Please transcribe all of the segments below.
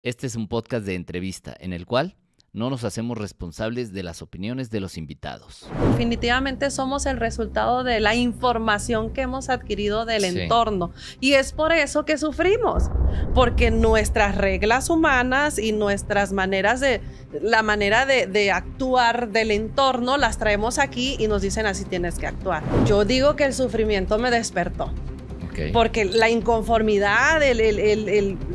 Este es un podcast de entrevista en el cual no nos hacemos responsables de las opiniones de los invitados. Definitivamente somos el resultado de la información que hemos adquirido del entorno. Y es por eso que sufrimos. Porque nuestras reglas humanas y nuestras maneras la manera de actuar del entorno las traemos aquí y nos dicen así tienes que actuar. Yo digo que el sufrimiento me despertó. Porque la inconformidad,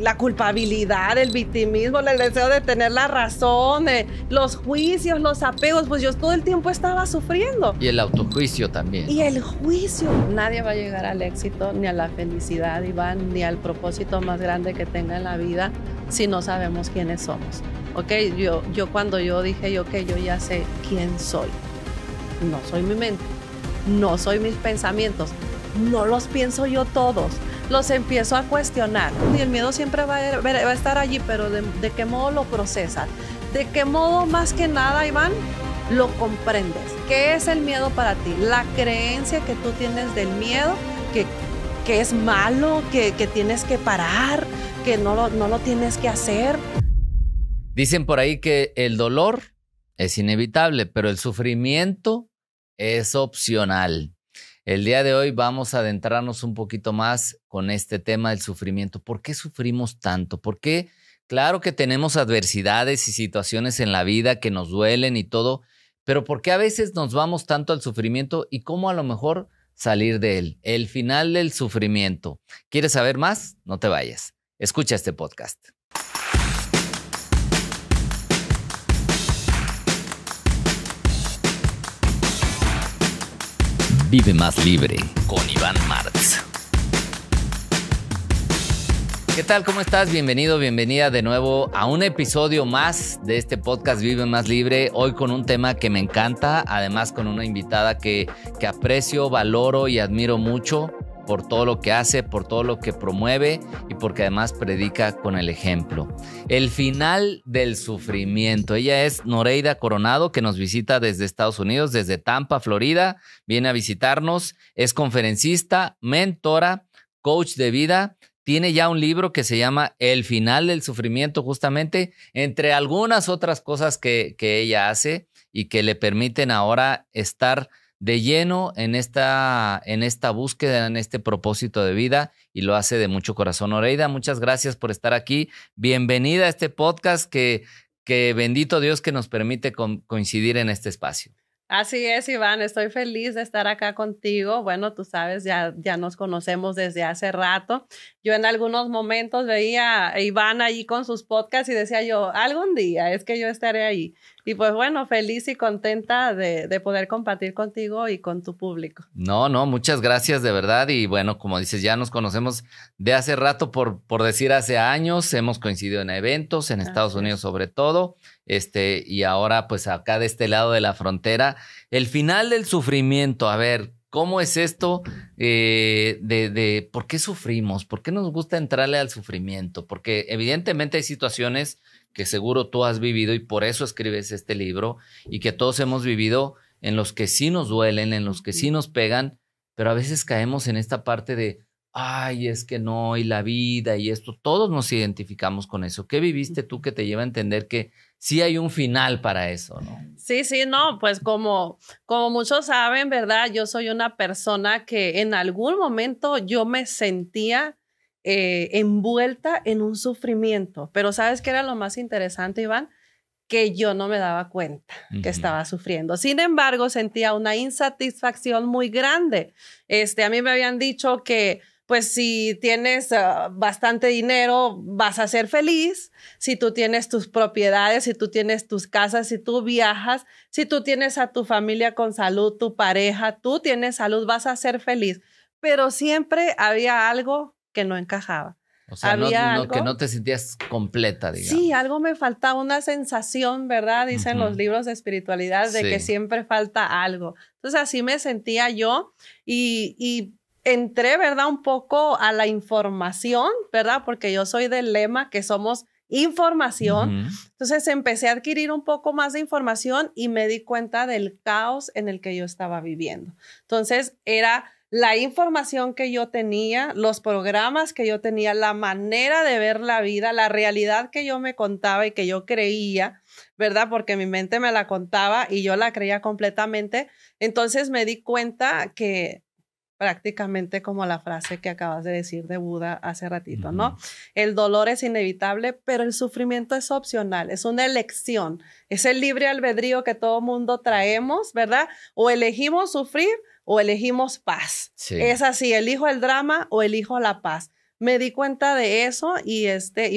la culpabilidad, el victimismo, el deseo de tener la razón, los juicios, los apegos, pues yo todo el tiempo estaba sufriendo. Y el autojuicio también. Y el juicio. Nadie va a llegar al éxito, ni a la felicidad, Iván, ni al propósito más grande que tenga en la vida si no sabemos quiénes somos. Yo cuando yo dije, yo ya sé quién soy. No soy mi mente, no soy mis pensamientos. No los pienso yo todos, los empiezo a cuestionar. Y el miedo siempre va a estar allí, pero ¿de qué modo lo procesas? ¿De qué modo más que nada, Iván, lo comprendes? ¿Qué es el miedo para ti? La creencia que tú tienes del miedo, que es malo, que tienes que parar, que no lo tienes que hacer. Dicen por ahí que el dolor es inevitable, pero el sufrimiento es opcional. El día de hoy vamos a adentrarnos un poquito más con este tema del sufrimiento. ¿Por qué sufrimos tanto? ¿Por qué? Claro que tenemos adversidades y situaciones en la vida que nos duelen y todo, pero ¿por qué a veces nos vamos tanto al sufrimiento y cómo a lo mejor salir de él? El final del sufrimiento. ¿Quieres saber más? No te vayas. Escucha este podcast. Vive más libre con Iván Martz. ¿Qué tal? ¿Cómo estás? Bienvenido, bienvenida de nuevo a un episodio más de este podcast Vive Más Libre. Hoy con un tema que me encanta, además con una invitada que aprecio, valoro y admiro mucho por todo lo que hace, por todo lo que promueve y porque además predica con el ejemplo. El final del sufrimiento. Ella es Noreida Coronado, que nos visita desde Estados Unidos, desde Tampa, Florida. Viene a visitarnos, es conferencista, mentora, coach de vida. Tiene ya un libro que se llama El final del sufrimiento, justamente, entre algunas otras cosas que ella hace y que le permiten ahora estar de lleno en esta búsqueda, en este propósito de vida, y lo hace de mucho corazón. Noreida, muchas gracias por estar aquí. Bienvenida a este podcast que bendito Dios que nos permite coincidir en este espacio. Así es, Iván, estoy feliz de estar acá contigo. Bueno, tú sabes, ya nos conocemos desde hace rato. Yo en algunos momentos veía a Iván ahí con sus podcasts y decía yo, algún día es que yo estaré ahí. Y pues bueno, feliz y contenta de poder compartir contigo y con tu público. No, muchas gracias de verdad. Y bueno, como dices, ya nos conocemos de hace rato, por decir hace años. Hemos coincidido en eventos, en Estados Unidos sobre todo. Y ahora pues acá de este lado de la frontera. El final del sufrimiento, a ver, ¿cómo es esto de por qué sufrimos? ¿Por qué nos gusta entrarle al sufrimiento? Porque evidentemente hay situaciones que seguro tú has vivido y por eso escribes este libro y que todos hemos vivido en los que sí nos duelen, en los que sí nos pegan, pero a veces caemos en esta parte de, ay, es que no, y la vida y esto, todos nos identificamos con eso. ¿Qué viviste tú que te lleva a entender que sí hay un final para eso, no? Sí, no, pues como muchos saben, ¿verdad? Yo soy una persona que en algún momento yo me sentía envuelta en un sufrimiento, pero ¿sabes qué era lo más interesante, Iván? Que yo no me daba cuenta que estaba sufriendo. Sin embargo, sentía una insatisfacción muy grande. A mí me habían dicho que pues si tienes bastante dinero, vas a ser feliz. Si tú tienes tus propiedades, si tú tienes tus casas, si tú viajas, si tú tienes a tu familia con salud, tu pareja, tú tienes salud, vas a ser feliz. Pero siempre había algo que no encajaba. O sea, que no te sentías completa, digamos. Sí, algo me faltaba, una sensación, ¿verdad? Dicen los libros de espiritualidad de que siempre falta algo. Entonces así me sentía yo y entré, ¿verdad? Un poco a la información, ¿verdad? Porque yo soy del lema que somos información. Entonces empecé a adquirir un poco más de información y me di cuenta del caos en el que yo estaba viviendo. Entonces era la información que yo tenía, los programas que yo tenía, la manera de ver la vida, la realidad que yo me contaba y que yo creía, ¿verdad? Porque mi mente me la contaba y yo la creía completamente. Entonces me di cuenta que prácticamente como la frase que acabas de decir de Buda hace ratito, ¿no? El dolor es inevitable, pero el sufrimiento es opcional, es una elección, es el libre albedrío que todo mundo traemos, ¿verdad? O elegimos sufrir o elegimos paz. Sí. Es así, elijo el drama o elijo la paz. Me di cuenta de eso y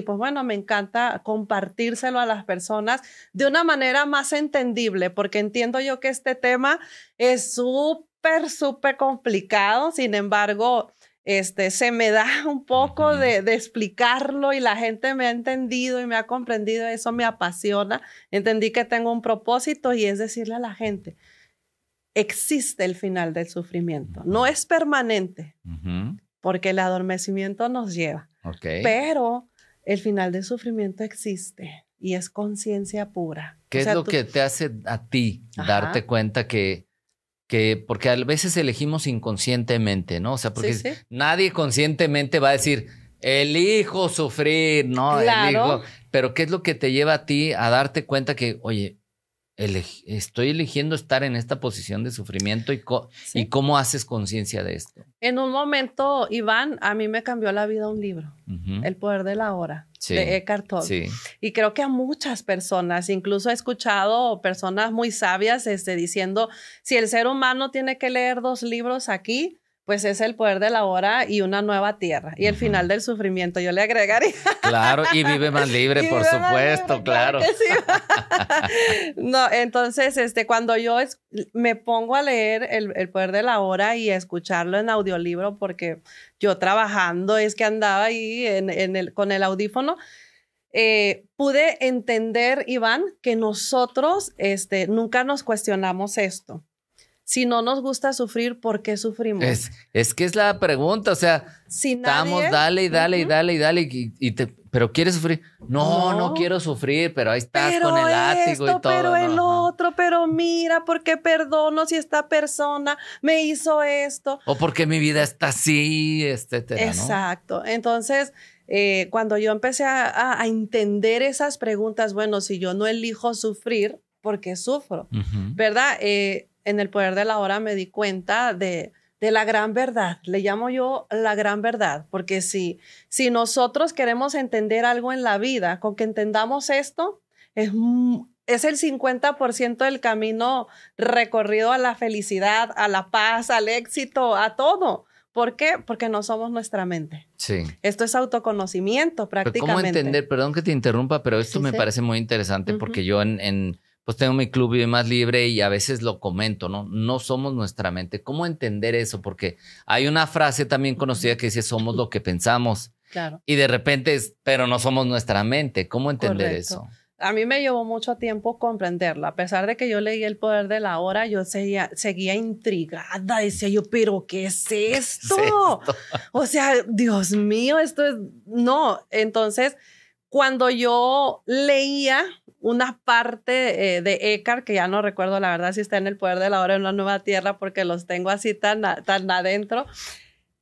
pues bueno, me encanta compartírselo a las personas de una manera más entendible, porque entiendo yo que este tema es súper complicado. Sin embargo, se me da un poco de explicarlo y la gente me ha entendido y me ha comprendido. Eso me apasiona. Entendí que tengo un propósito y es decirle a la gente, existe el final del sufrimiento. No es permanente. Porque el adormecimiento nos lleva. Okay. Pero el final del sufrimiento existe y es conciencia pura. ¿Qué es lo que te hace a ti darte cuenta que porque a veces elegimos inconscientemente, ¿no? O sea, porque nadie conscientemente va a decir, elijo sufrir, ¿no? Claro. Elijo. Pero ¿qué es lo que te lleva a ti a darte cuenta que, oye, estoy eligiendo estar en esta posición de sufrimiento y cómo haces conciencia de esto? En un momento, Iván, a mí me cambió la vida un libro, El poder de la hora, de Eckhart Tolle. Sí. Y creo que a muchas personas, incluso he escuchado personas muy sabias diciendo, si el ser humano tiene que leer 2 libros aquí, pues es El poder de la hora y Una nueva tierra. Y El final del sufrimiento, yo le agregaría. Claro, y Vive más libre, por supuesto, claro. Que sí. No, entonces, cuando yo me pongo a leer el poder de la hora y a escucharlo en audiolibro, porque yo trabajando es que andaba ahí con el audífono, pude entender, Iván, que nosotros nunca nos cuestionamos esto. Si no nos gusta sufrir, ¿por qué sufrimos? Es que es la pregunta, o sea, estamos dale, pero ¿quieres sufrir? No quiero sufrir, pero ahí estás con el látigo y todo. Pero el otro, pero mira, ¿por qué perdono si esta persona me hizo esto? O porque mi vida está así, etcétera, ¿no? Exacto. Entonces, cuando yo empecé a entender esas preguntas, bueno, si yo no elijo sufrir, ¿por qué sufro? ¿Verdad? En El poder de la hora me di cuenta de la gran verdad. Le llamo yo la gran verdad, porque si nosotros queremos entender algo en la vida, con que entendamos esto, es el 50% del camino recorrido a la felicidad, a la paz, al éxito, a todo. ¿Por qué? Porque no somos nuestra mente. Sí. Esto es autoconocimiento prácticamente. Pero ¿cómo entender? Perdón que te interrumpa, pero esto me parece muy interesante porque yo pues tengo mi club Vive Más Libre y a veces lo comento, ¿no? No somos nuestra mente. ¿Cómo entender eso? Porque hay una frase también conocida que dice, somos lo que pensamos. Claro. Y de repente pero no somos nuestra mente. ¿Cómo entender eso? A mí me llevó mucho tiempo comprenderlo. A pesar de que yo leí El poder de la hora, yo seguía intrigada. Decía yo, ¿pero qué es esto? ¿Qué es esto? O sea, Dios mío, esto es... No. Entonces, cuando yo leía una parte de Eckhart, que ya no recuerdo la verdad si está en El poder de la hora o en Una nueva tierra, porque los tengo así tan adentro,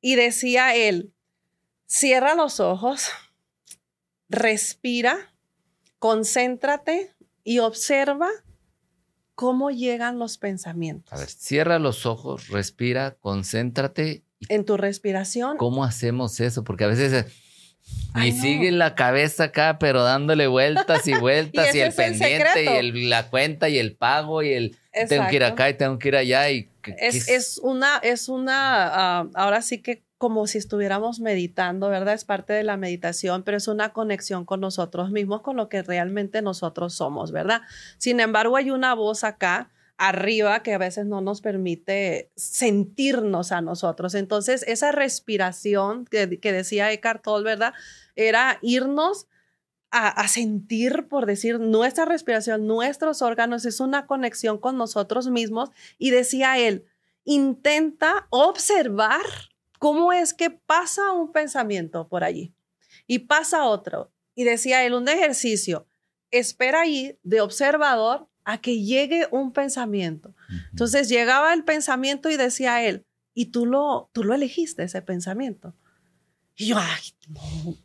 y decía él, cierra los ojos, respira, concéntrate y observa cómo llegan los pensamientos. A ver, cierra los ojos, respira, concéntrate. En tu respiración. ¿Cómo hacemos eso? Porque a veces... sigue la cabeza acá, pero dándole vueltas y vueltas y el pendiente y la cuenta y el pago y el tengo que ir acá y tengo que ir allá. Es una ahora sí que como si estuviéramos meditando, ¿verdad? Es parte de la meditación, pero es una conexión con nosotros mismos, con lo que realmente nosotros somos, ¿verdad? Sin embargo, hay una voz acá arriba que a veces no nos permite sentirnos a nosotros. Entonces, esa respiración que decía Eckhart Tolle, ¿verdad? Era irnos a sentir, por decir, nuestra respiración, nuestros órganos, es una conexión con nosotros mismos. Y decía él, intenta observar cómo es que pasa un pensamiento por allí y pasa otro. Y decía él, un ejercicio, espera ahí de observador a que llegue un pensamiento. Entonces llegaba el pensamiento y decía él, y tú lo elegiste, ese pensamiento. Y yo, ay,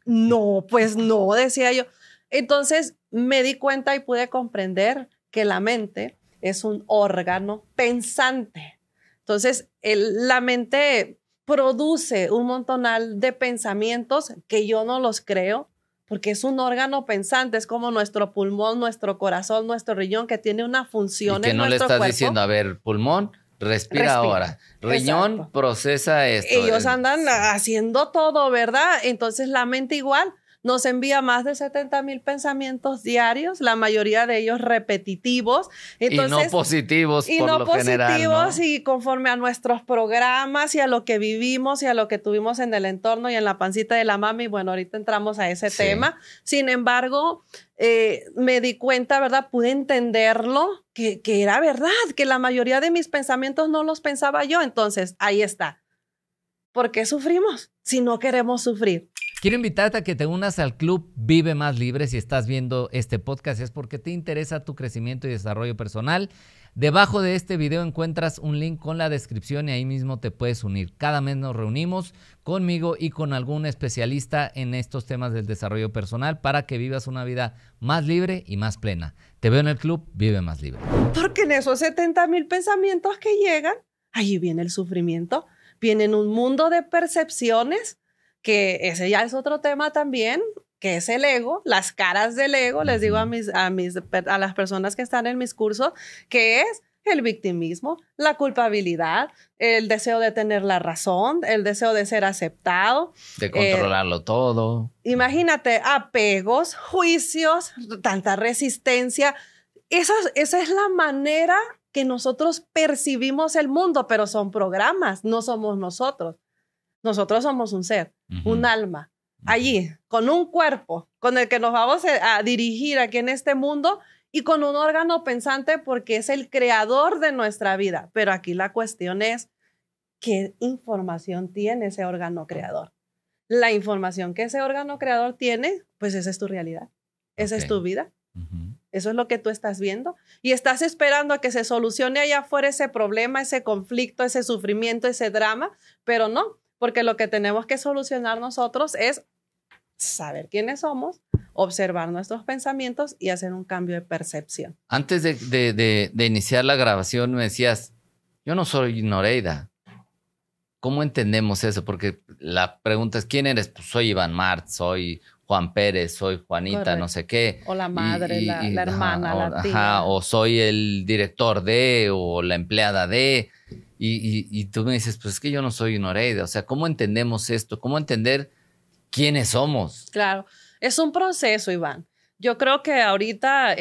no, pues no, decía yo. Entonces me di cuenta y pude comprender que la mente es un órgano pensante. Entonces, la mente produce un montonal de pensamientos que yo no los creo, porque es un órgano pensante, es como nuestro pulmón, nuestro corazón, nuestro riñón, que tiene una función y que en no le nuestro estás cuerpo. diciendo, a ver, pulmón, respira ahora. Riñón, exacto, procesa esto. Ellos andan haciendo todo, ¿verdad? Entonces la mente igual nos envía más de 70,000 pensamientos diarios, la mayoría de ellos repetitivos. Entonces, y no positivos y por no lo positivos, general, ¿no? y conforme a nuestros programas y a lo que vivimos y a lo que tuvimos en el entorno y en la pancita de la mami. Bueno, ahorita entramos a ese tema. Sin embargo, me di cuenta, ¿verdad? Pude entenderlo, que era verdad, que la mayoría de mis pensamientos no los pensaba yo. Entonces, ahí está. ¿Por qué sufrimos si no queremos sufrir? Quiero invitarte a que te unas al Club Vive Más Libre. Si estás viendo este podcast es porque te interesa tu crecimiento y desarrollo personal. Debajo de este video encuentras un link con la descripción y ahí mismo te puedes unir. Cada mes nos reunimos conmigo y con algún especialista en estos temas del desarrollo personal para que vivas una vida más libre y más plena. Te veo en el Club Vive Más Libre. Porque en esos 70,000 pensamientos que llegan, allí viene el sufrimiento. Viene en un mundo de percepciones, que ese ya es otro tema también, que es el ego, las caras del ego. Les digo a las personas que están en mis cursos, que es el victimismo, la culpabilidad, el deseo de tener la razón, el deseo de ser aceptado. De controlarlo todo. Imagínate, apegos, juicios, tanta resistencia. Esa es la manera que nosotros percibimos el mundo, pero son programas, no somos nosotros. Nosotros somos un ser, un alma, allí, con un cuerpo, con el que nos vamos a dirigir aquí en este mundo y con un órgano pensante porque es el creador de nuestra vida. Pero aquí la cuestión es, ¿qué información tiene ese órgano creador? La información que ese órgano creador tiene, pues esa es tu realidad, esa es tu vida. Eso es lo que tú estás viendo y estás esperando a que se solucione allá afuera ese problema, ese conflicto, ese sufrimiento, ese drama, pero no, porque lo que tenemos que solucionar nosotros es saber quiénes somos, observar nuestros pensamientos y hacer un cambio de percepción. Antes de iniciar la grabación me decías, yo no soy Noreida. ¿Cómo entendemos eso? Porque la pregunta es, ¿quién eres? Pues soy Iván Mart, soy Juan Pérez, soy Juanita, correcto, no sé qué. O la madre, la hermana, la tía. O soy el director de, o la empleada de. Y tú me dices, pues es que yo no soy Noreida. O sea, ¿cómo entendemos esto? ¿Cómo entender quiénes somos? Claro, es un proceso, Iván. Yo creo que ahorita,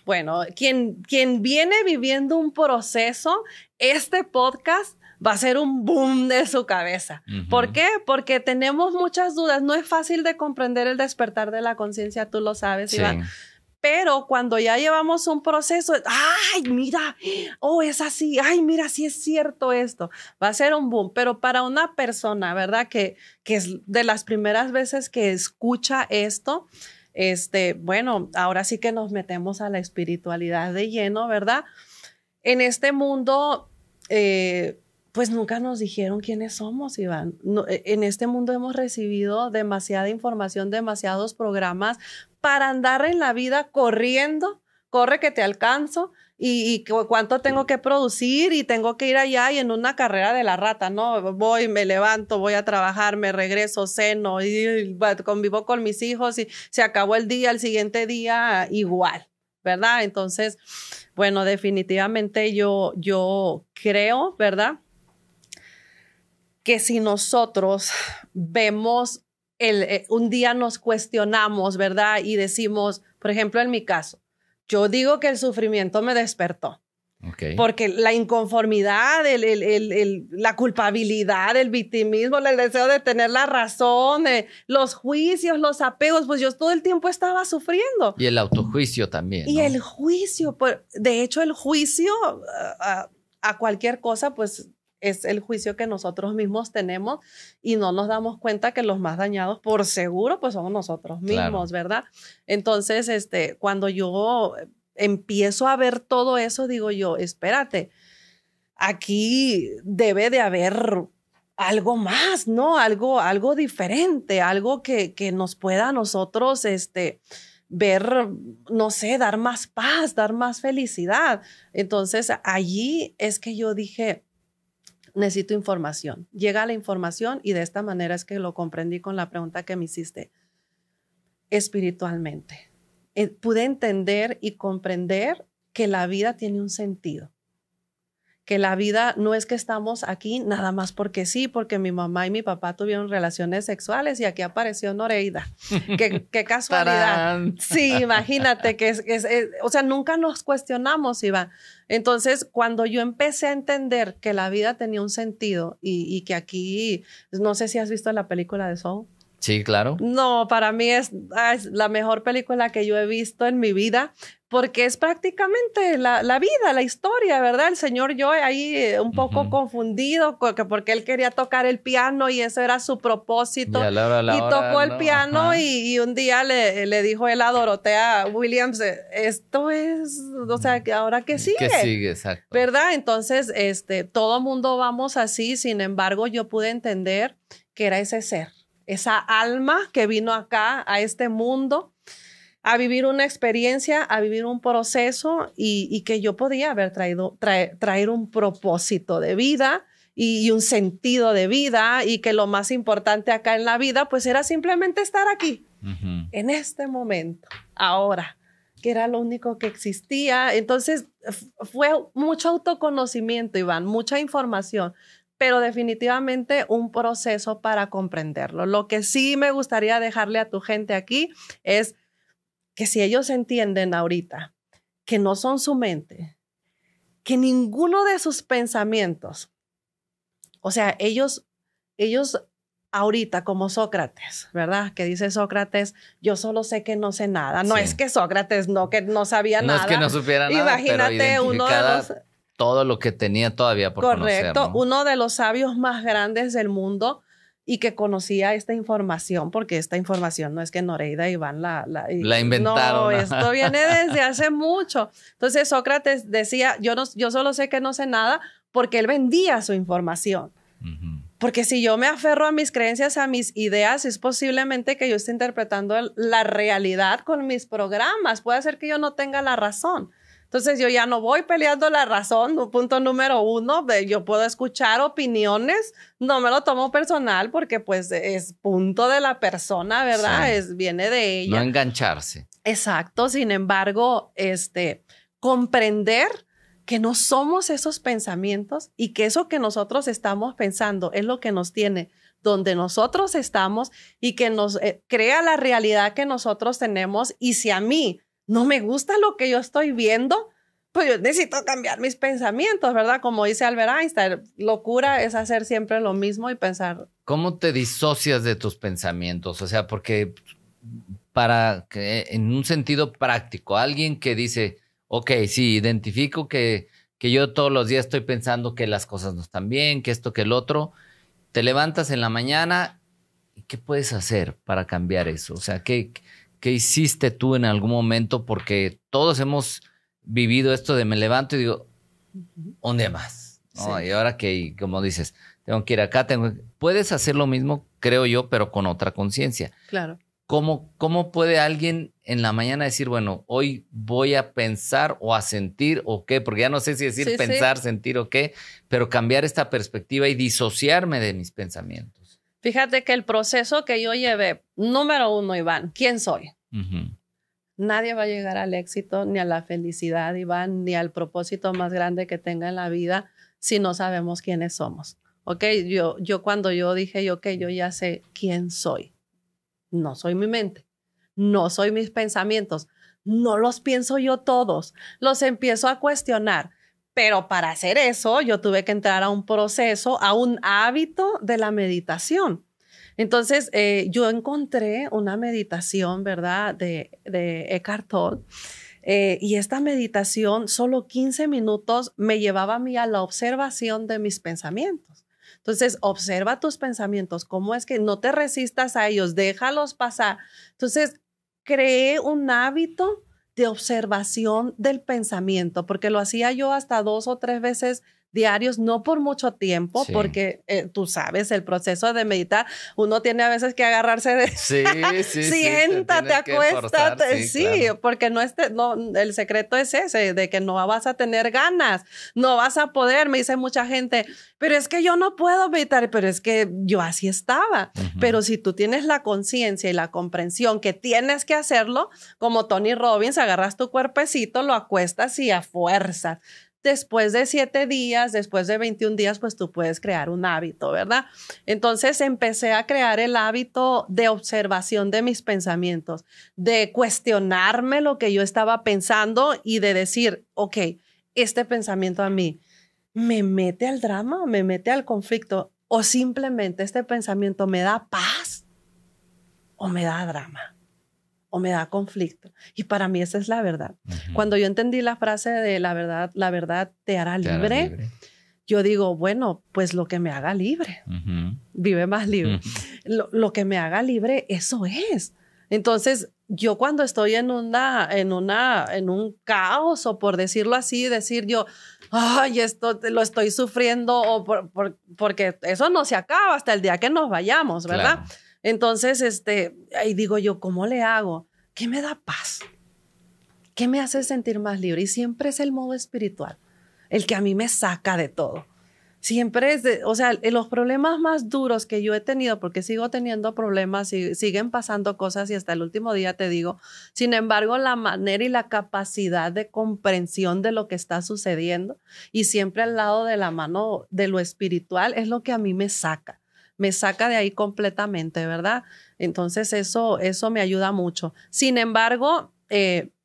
bueno, quien viene viviendo un proceso, este podcast va a ser un boom de su cabeza. ¿Por qué? Porque tenemos muchas dudas. No es fácil de comprender el despertar de la conciencia, tú lo sabes, sí, Iván. Pero cuando ya llevamos un proceso, ¡ay, mira! ¡Oh, es así! ¡Ay, mira, sí es cierto esto! Va a ser un boom. Pero para una persona, ¿verdad? Que es de las primeras veces que escucha esto, bueno, ahora sí que nos metemos a la espiritualidad de lleno, ¿verdad? En este mundo, pues nunca nos dijeron quiénes somos, Iván. No, en este mundo hemos recibido demasiada información, demasiados programas para andar en la vida corriendo, corre que te alcanzo, y cuánto tengo que producir y tengo que ir allá y en una carrera de la rata, ¿no? Voy, me levanto, voy a trabajar, me regreso, ceno, y convivo con mis hijos y se acabó el día, el siguiente día igual, ¿verdad? Entonces, bueno, definitivamente yo creo, ¿verdad?, que si nosotros vemos, un día nos cuestionamos, ¿verdad? Y decimos, por ejemplo, en mi caso, yo digo que el sufrimiento me despertó. Okay. Porque la inconformidad, la culpabilidad, el victimismo, el deseo de tener la razón, los juicios, los apegos, pues yo todo el tiempo estaba sufriendo. Y el autojuicio también, ¿no? Y el juicio, de hecho el juicio a cualquier cosa, pues es el juicio que nosotros mismos tenemos y no nos damos cuenta que los más dañados por seguro pues somos nosotros mismos, claro, ¿verdad? Entonces, cuando yo empiezo a ver todo eso, digo yo, espérate, aquí debe de haber algo más, ¿no? Algo diferente, algo que nos pueda a nosotros, ver, no sé, dar más paz, dar más felicidad. Entonces, allí es que yo dije, necesito información. Llega la información y de esta manera es que lo comprendí con la pregunta que me hiciste. Espiritualmente. Pude entender y comprender que la vida tiene un sentido. Que la vida no es que estamos aquí nada más porque sí, porque mi mamá y mi papá tuvieron relaciones sexuales y aquí apareció Noreida. Qué casualidad. ¡Tarán! Sí, imagínate que o sea, nunca nos cuestionamos, Iván. Entonces, cuando yo empecé a entender que la vida tenía un sentido y que aquí, no sé si has visto la película de Soul. Sí, claro. No, para mí es la mejor película que yo he visto en mi vida, porque es prácticamente la vida, la historia, ¿verdad? El señor Joe ahí un poco confundido porque él quería tocar el piano y ese era su propósito. Y tocó el piano y un día le dijo él a Dorotea Williams, esto es, o sea, ¿ahora qué sigue? ¿Qué sigue? Exacto. ¿Verdad? Entonces, todo mundo vamos así, sin embargo, yo pude entender que era ese ser. Esa alma que vino acá a este mundo a vivir una experiencia, a vivir un proceso y que yo podía haber traer un propósito de vida y un sentido de vida y que lo más importante acá en la vida pues era simplemente estar aquí, en este momento, ahora, que era lo único que existía. Entonces fue mucho autoconocimiento, Iván, mucha información, pero definitivamente un proceso para comprenderlo. Lo que sí me gustaría dejarle a tu gente aquí es que si ellos entienden ahorita que no son su mente, que ninguno de sus pensamientos, o sea, ellos ahorita como Sócrates, ¿verdad? Que dice Sócrates, yo solo sé que no sé nada. No es que Sócrates que no sabía nada. No es que no supiera nada, imagínate pero uno de los... todo lo que tenía todavía por conocer, ¿no? Uno de los sabios más grandes del mundo y que conocía esta información, porque esta información no es que Noreida y Iván la inventaron. No, esto viene desde hace mucho. Entonces Sócrates decía, yo solo sé que no sé nada porque él vendía su información. Porque si yo me aferro a mis creencias, a mis ideas, es posiblemente que yo esté interpretando la realidad con mis programas. Puede ser que yo no tenga la razón. Entonces yo ya no voy peleando la razón. Punto número 1, yo puedo escuchar opiniones, no me lo tomo personal porque pues es punto de la persona, ¿verdad? Sí. Viene de ella. No engancharse. Exacto. Sin embargo, comprender que no somos esos pensamientos y que eso que nosotros estamos pensando es lo que nos tiene donde nosotros estamos y que nos crea la realidad que nosotros tenemos. Y si a mí no me gusta lo que yo estoy viendo, pues yo necesito cambiar mis pensamientos, ¿verdad? Como dice Albert Einstein, locura es hacer siempre lo mismo y pensar. ¿Cómo te disocias de tus pensamientos? O sea, porque para que en un sentido práctico, alguien que dice, ok, sí, identifico que yo todos los días estoy pensando que las cosas no están bien, que esto, que el otro, te levantas en la mañana y ¿qué puedes hacer para cambiar eso? O sea, ¿qué hiciste tú en algún momento? Porque todos hemos vivido esto de me levanto y digo, un día más, ¿no? Sí. Y ahora que, como dices, tengo que ir acá, puedes hacer lo mismo, creo yo, pero con otra conciencia. Claro. ¿Cómo puede alguien en la mañana decir, bueno, hoy voy a pensar o a sentir o qué? Porque ya no sé si decir pensar, sentir o qué, pero cambiar esta perspectiva y disociarme de mis pensamientos. Fíjate que el proceso que yo llevé, número 1, Iván, ¿quién soy? Nadie va a llegar al éxito, ni a la felicidad, Iván, ni al propósito más grande que tenga en la vida si no sabemos quiénes somos. ¿Ok? Yo cuando yo dije, ok, yo ya sé quién soy. No soy mi mente, no soy mis pensamientos, no los pienso yo todos, los empiezo a cuestionar. Pero para hacer eso, yo tuve que entrar a un proceso, a un hábito de la meditación. Entonces, yo encontré una meditación, ¿verdad?, de Eckhart Tolle. Y esta meditación, solo 15 minutos, me llevaba a mí a la observación de mis pensamientos. Entonces, observa tus pensamientos. ¿Cómo es que no te resistas a ellos? Déjalos pasar. Entonces, creé un hábito de observación del pensamiento, porque lo hacía yo hasta 2 o 3 veces diarios, no por mucho tiempo, Sí. porque tú sabes, el proceso de meditar, uno tiene a veces que agarrarse de... Sí, sí, Siéntate, te tienes que forzar, acuéstate. Sí, claro. porque no, el secreto es ese, de que no vas a tener ganas, no vas a poder. Me dice mucha gente, pero es que yo no puedo meditar, pero es que yo así estaba. Pero si tú tienes la conciencia y la comprensión que tienes que hacerlo, como Tony Robbins, agarras tu cuerpecito, lo acuestas y a fuerza. Después de 7 días, después de 21 días, pues tú puedes crear un hábito, ¿verdad? Entonces empecé a crear el hábito de observación de mis pensamientos, de cuestionarme lo que yo estaba pensando y de decir, ok, este pensamiento a mí me mete al drama, me mete al conflicto, o simplemente este pensamiento me da paz o me da drama o me da conflicto. Y para mí esa es la verdad. Cuando yo entendí la frase de la verdad te hará libre, yo digo, bueno, pues lo que me haga libre, vive más libre. Lo que me haga libre, eso es. Entonces, yo cuando estoy en un caos, o por decirlo así, decir yo, ay, esto lo estoy sufriendo, o porque eso no se acaba hasta el día que nos vayamos, ¿verdad? Claro. Entonces, ahí digo yo, ¿cómo le hago? ¿Qué me da paz? ¿Qué me hace sentir más libre? Y siempre es el modo espiritual, el que a mí me saca de todo. Siempre es, los problemas más duros que yo he tenido, porque sigo teniendo problemas y siguen pasando cosas y hasta el último día te digo, sin embargo, la manera y la capacidad de comprensión de lo que está sucediendo y siempre al lado de la mano de lo espiritual es lo que a mí me saca de ahí completamente, ¿verdad? Entonces eso me ayuda mucho. Sin embargo,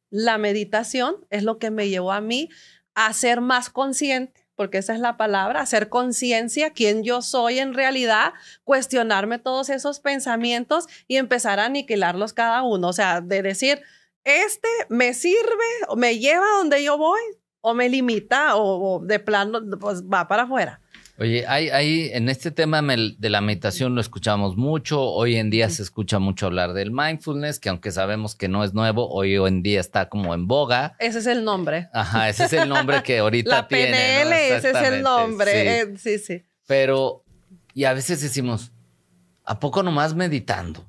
la meditación es lo que me llevó a mí a ser más consciente, porque esa es la palabra, hacer conciencia, quién yo soy en realidad, cuestionarme todos esos pensamientos y empezar a aniquilarlos cada uno. O sea, de decir, me sirve, o me lleva a donde yo voy, o me limita, o de plano, pues va para afuera. Oye, en este tema de la meditación lo escuchamos mucho. Hoy en día se escucha mucho hablar del mindfulness, que aunque sabemos que no es nuevo, hoy en día está como en boga. Ese es el nombre. Ajá, ese es el nombre que ahorita la tiene. PNL, ¿no? Ese es el nombre. Sí. Sí. Pero, y a veces decimos, ¿a poco nomás meditando?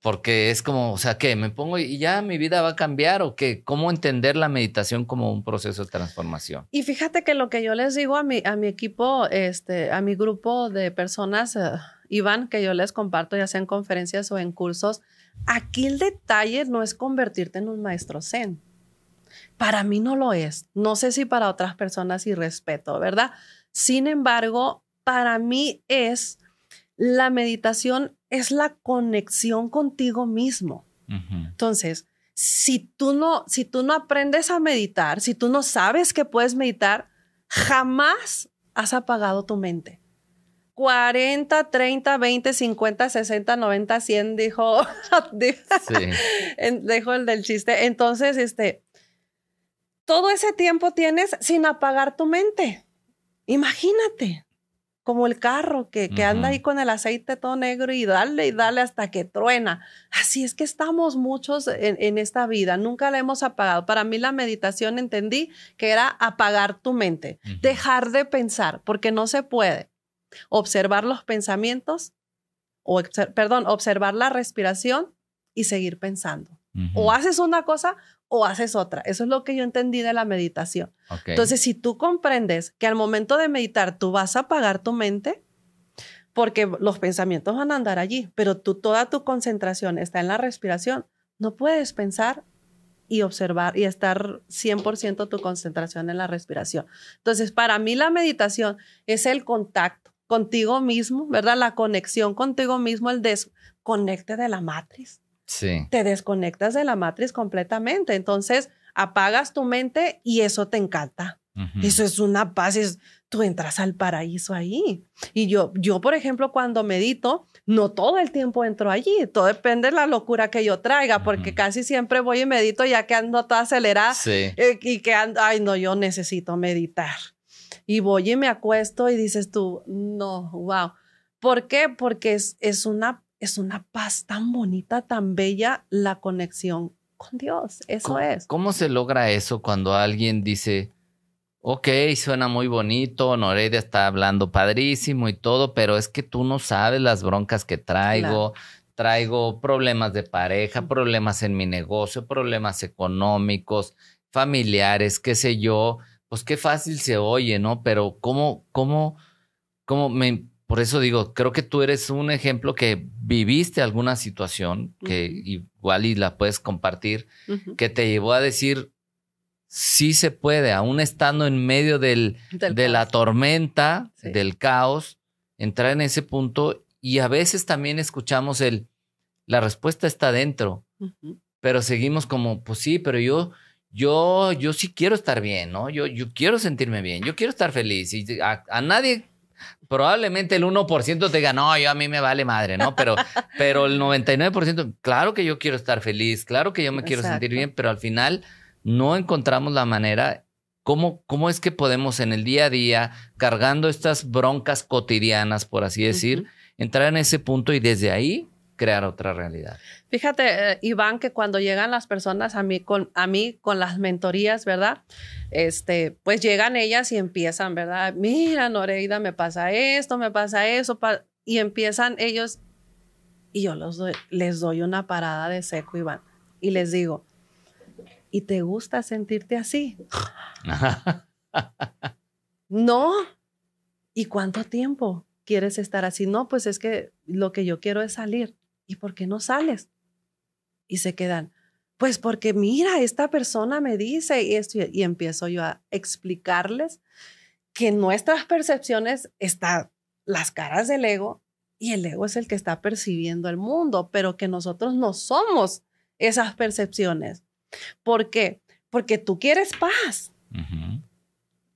Porque es como, o sea, ¿qué? ¿Me pongo y ya mi vida va a cambiar o qué? ¿Cómo entender la meditación como un proceso de transformación? Y fíjate que lo que yo les digo a mi equipo, a mi grupo de personas, Iván, que yo les comparto ya sea en conferencias o en cursos, aquí el detalle no es convertirte en un maestro zen. Para mí no lo es. No sé si para otras personas y respeto, ¿verdad? Sin embargo, para mí la meditación es la conexión contigo mismo. Entonces, si tú no aprendes a meditar, si tú no sabes que puedes meditar, jamás has apagado tu mente. 40, 30, 20, 50, 60, 90, 100, dijo el del chiste. Entonces, todo ese tiempo tienes sin apagar tu mente. Imagínate. Como el carro que anda ahí con el aceite todo negro y dale hasta que truena. Así es que estamos muchos en esta vida. Nunca la hemos apagado. Para mí la meditación entendí que era apagar tu mente. Dejar de pensar, porque no se puede. Observar los pensamientos, observar la respiración y seguir pensando. O haces una cosa o haces otra. Eso es lo que yo entendí de la meditación. Okay. Entonces, si tú comprendes que al momento de meditar tú vas a apagar tu mente, porque los pensamientos van a andar allí, pero toda tu concentración está en la respiración, no puedes pensar y observar y estar 100% tu concentración en la respiración. Entonces, para mí la meditación es el contacto contigo mismo, ¿verdad? La conexión contigo mismo, el desconecte de la matriz. Sí. Te desconectas de la matriz completamente. Entonces, apagas tu mente y eso te encanta. Eso es una paz. Tú entras al paraíso ahí. Y yo, por ejemplo, cuando medito, no todo el tiempo entro allí. Todo depende de la locura que yo traiga, porque casi siempre voy y medito ya que ando toda acelerada. Sí. Y que ando, yo necesito meditar. Y voy y me acuesto y dices tú, no, wow. ¿Por qué? Porque es una paz tan bonita, tan bella, la conexión con Dios. Eso es. ¿Cómo se logra eso cuando alguien dice, Ok, suena muy bonito, Noreida está hablando padrísimo y todo, pero es que tú no sabes las broncas que traigo. Claro. Traigo problemas de pareja, problemas en mi negocio, problemas económicos, familiares, qué sé yo. Pues qué fácil se oye, ¿no? Pero por eso digo, creo que tú eres un ejemplo que viviste alguna situación que Ujú, igual y la puedes compartir, ujú. que te llevó a decir sí se puede, aún estando en medio Del de la caos. tormenta, Sí. del caos, entrar en ese punto y a veces también escuchamos la respuesta está dentro, Ujú. pero seguimos como, pues sí, pero yo sí quiero estar bien, ¿no? Yo quiero sentirme bien, yo quiero estar feliz y a nadie, probablemente el 1% te diga, no, yo a mí me vale madre, ¿no? Pero el 99%, claro que yo quiero estar feliz, claro que yo me quiero sentir Exacto. bien, pero al final no encontramos la manera. ¿Cómo es que podemos en el día a día, cargando estas broncas cotidianas, por así decir, Ujú. entrar en ese punto y desde ahí crear otra realidad? Fíjate, Iván, que cuando llegan las personas a mí con las mentorías, ¿verdad? Pues llegan ellas y empiezan, ¿verdad? Mira, Noreida, me pasa esto, me pasa eso, y empiezan ellos y yo les doy una parada de seco, Iván, y les digo, ¿y te gusta sentirte así? No. ¿Y cuánto tiempo quieres estar así? No, pues es que lo que yo quiero es salir. ¿Y por qué no sales? Y se quedan, pues porque mira, esta persona me dice esto y empiezo yo a explicarles que en nuestras percepciones están las caras del ego y el ego es el que está percibiendo el mundo, pero que nosotros no somos esas percepciones. ¿Por qué? Porque tú quieres paz. Ujú.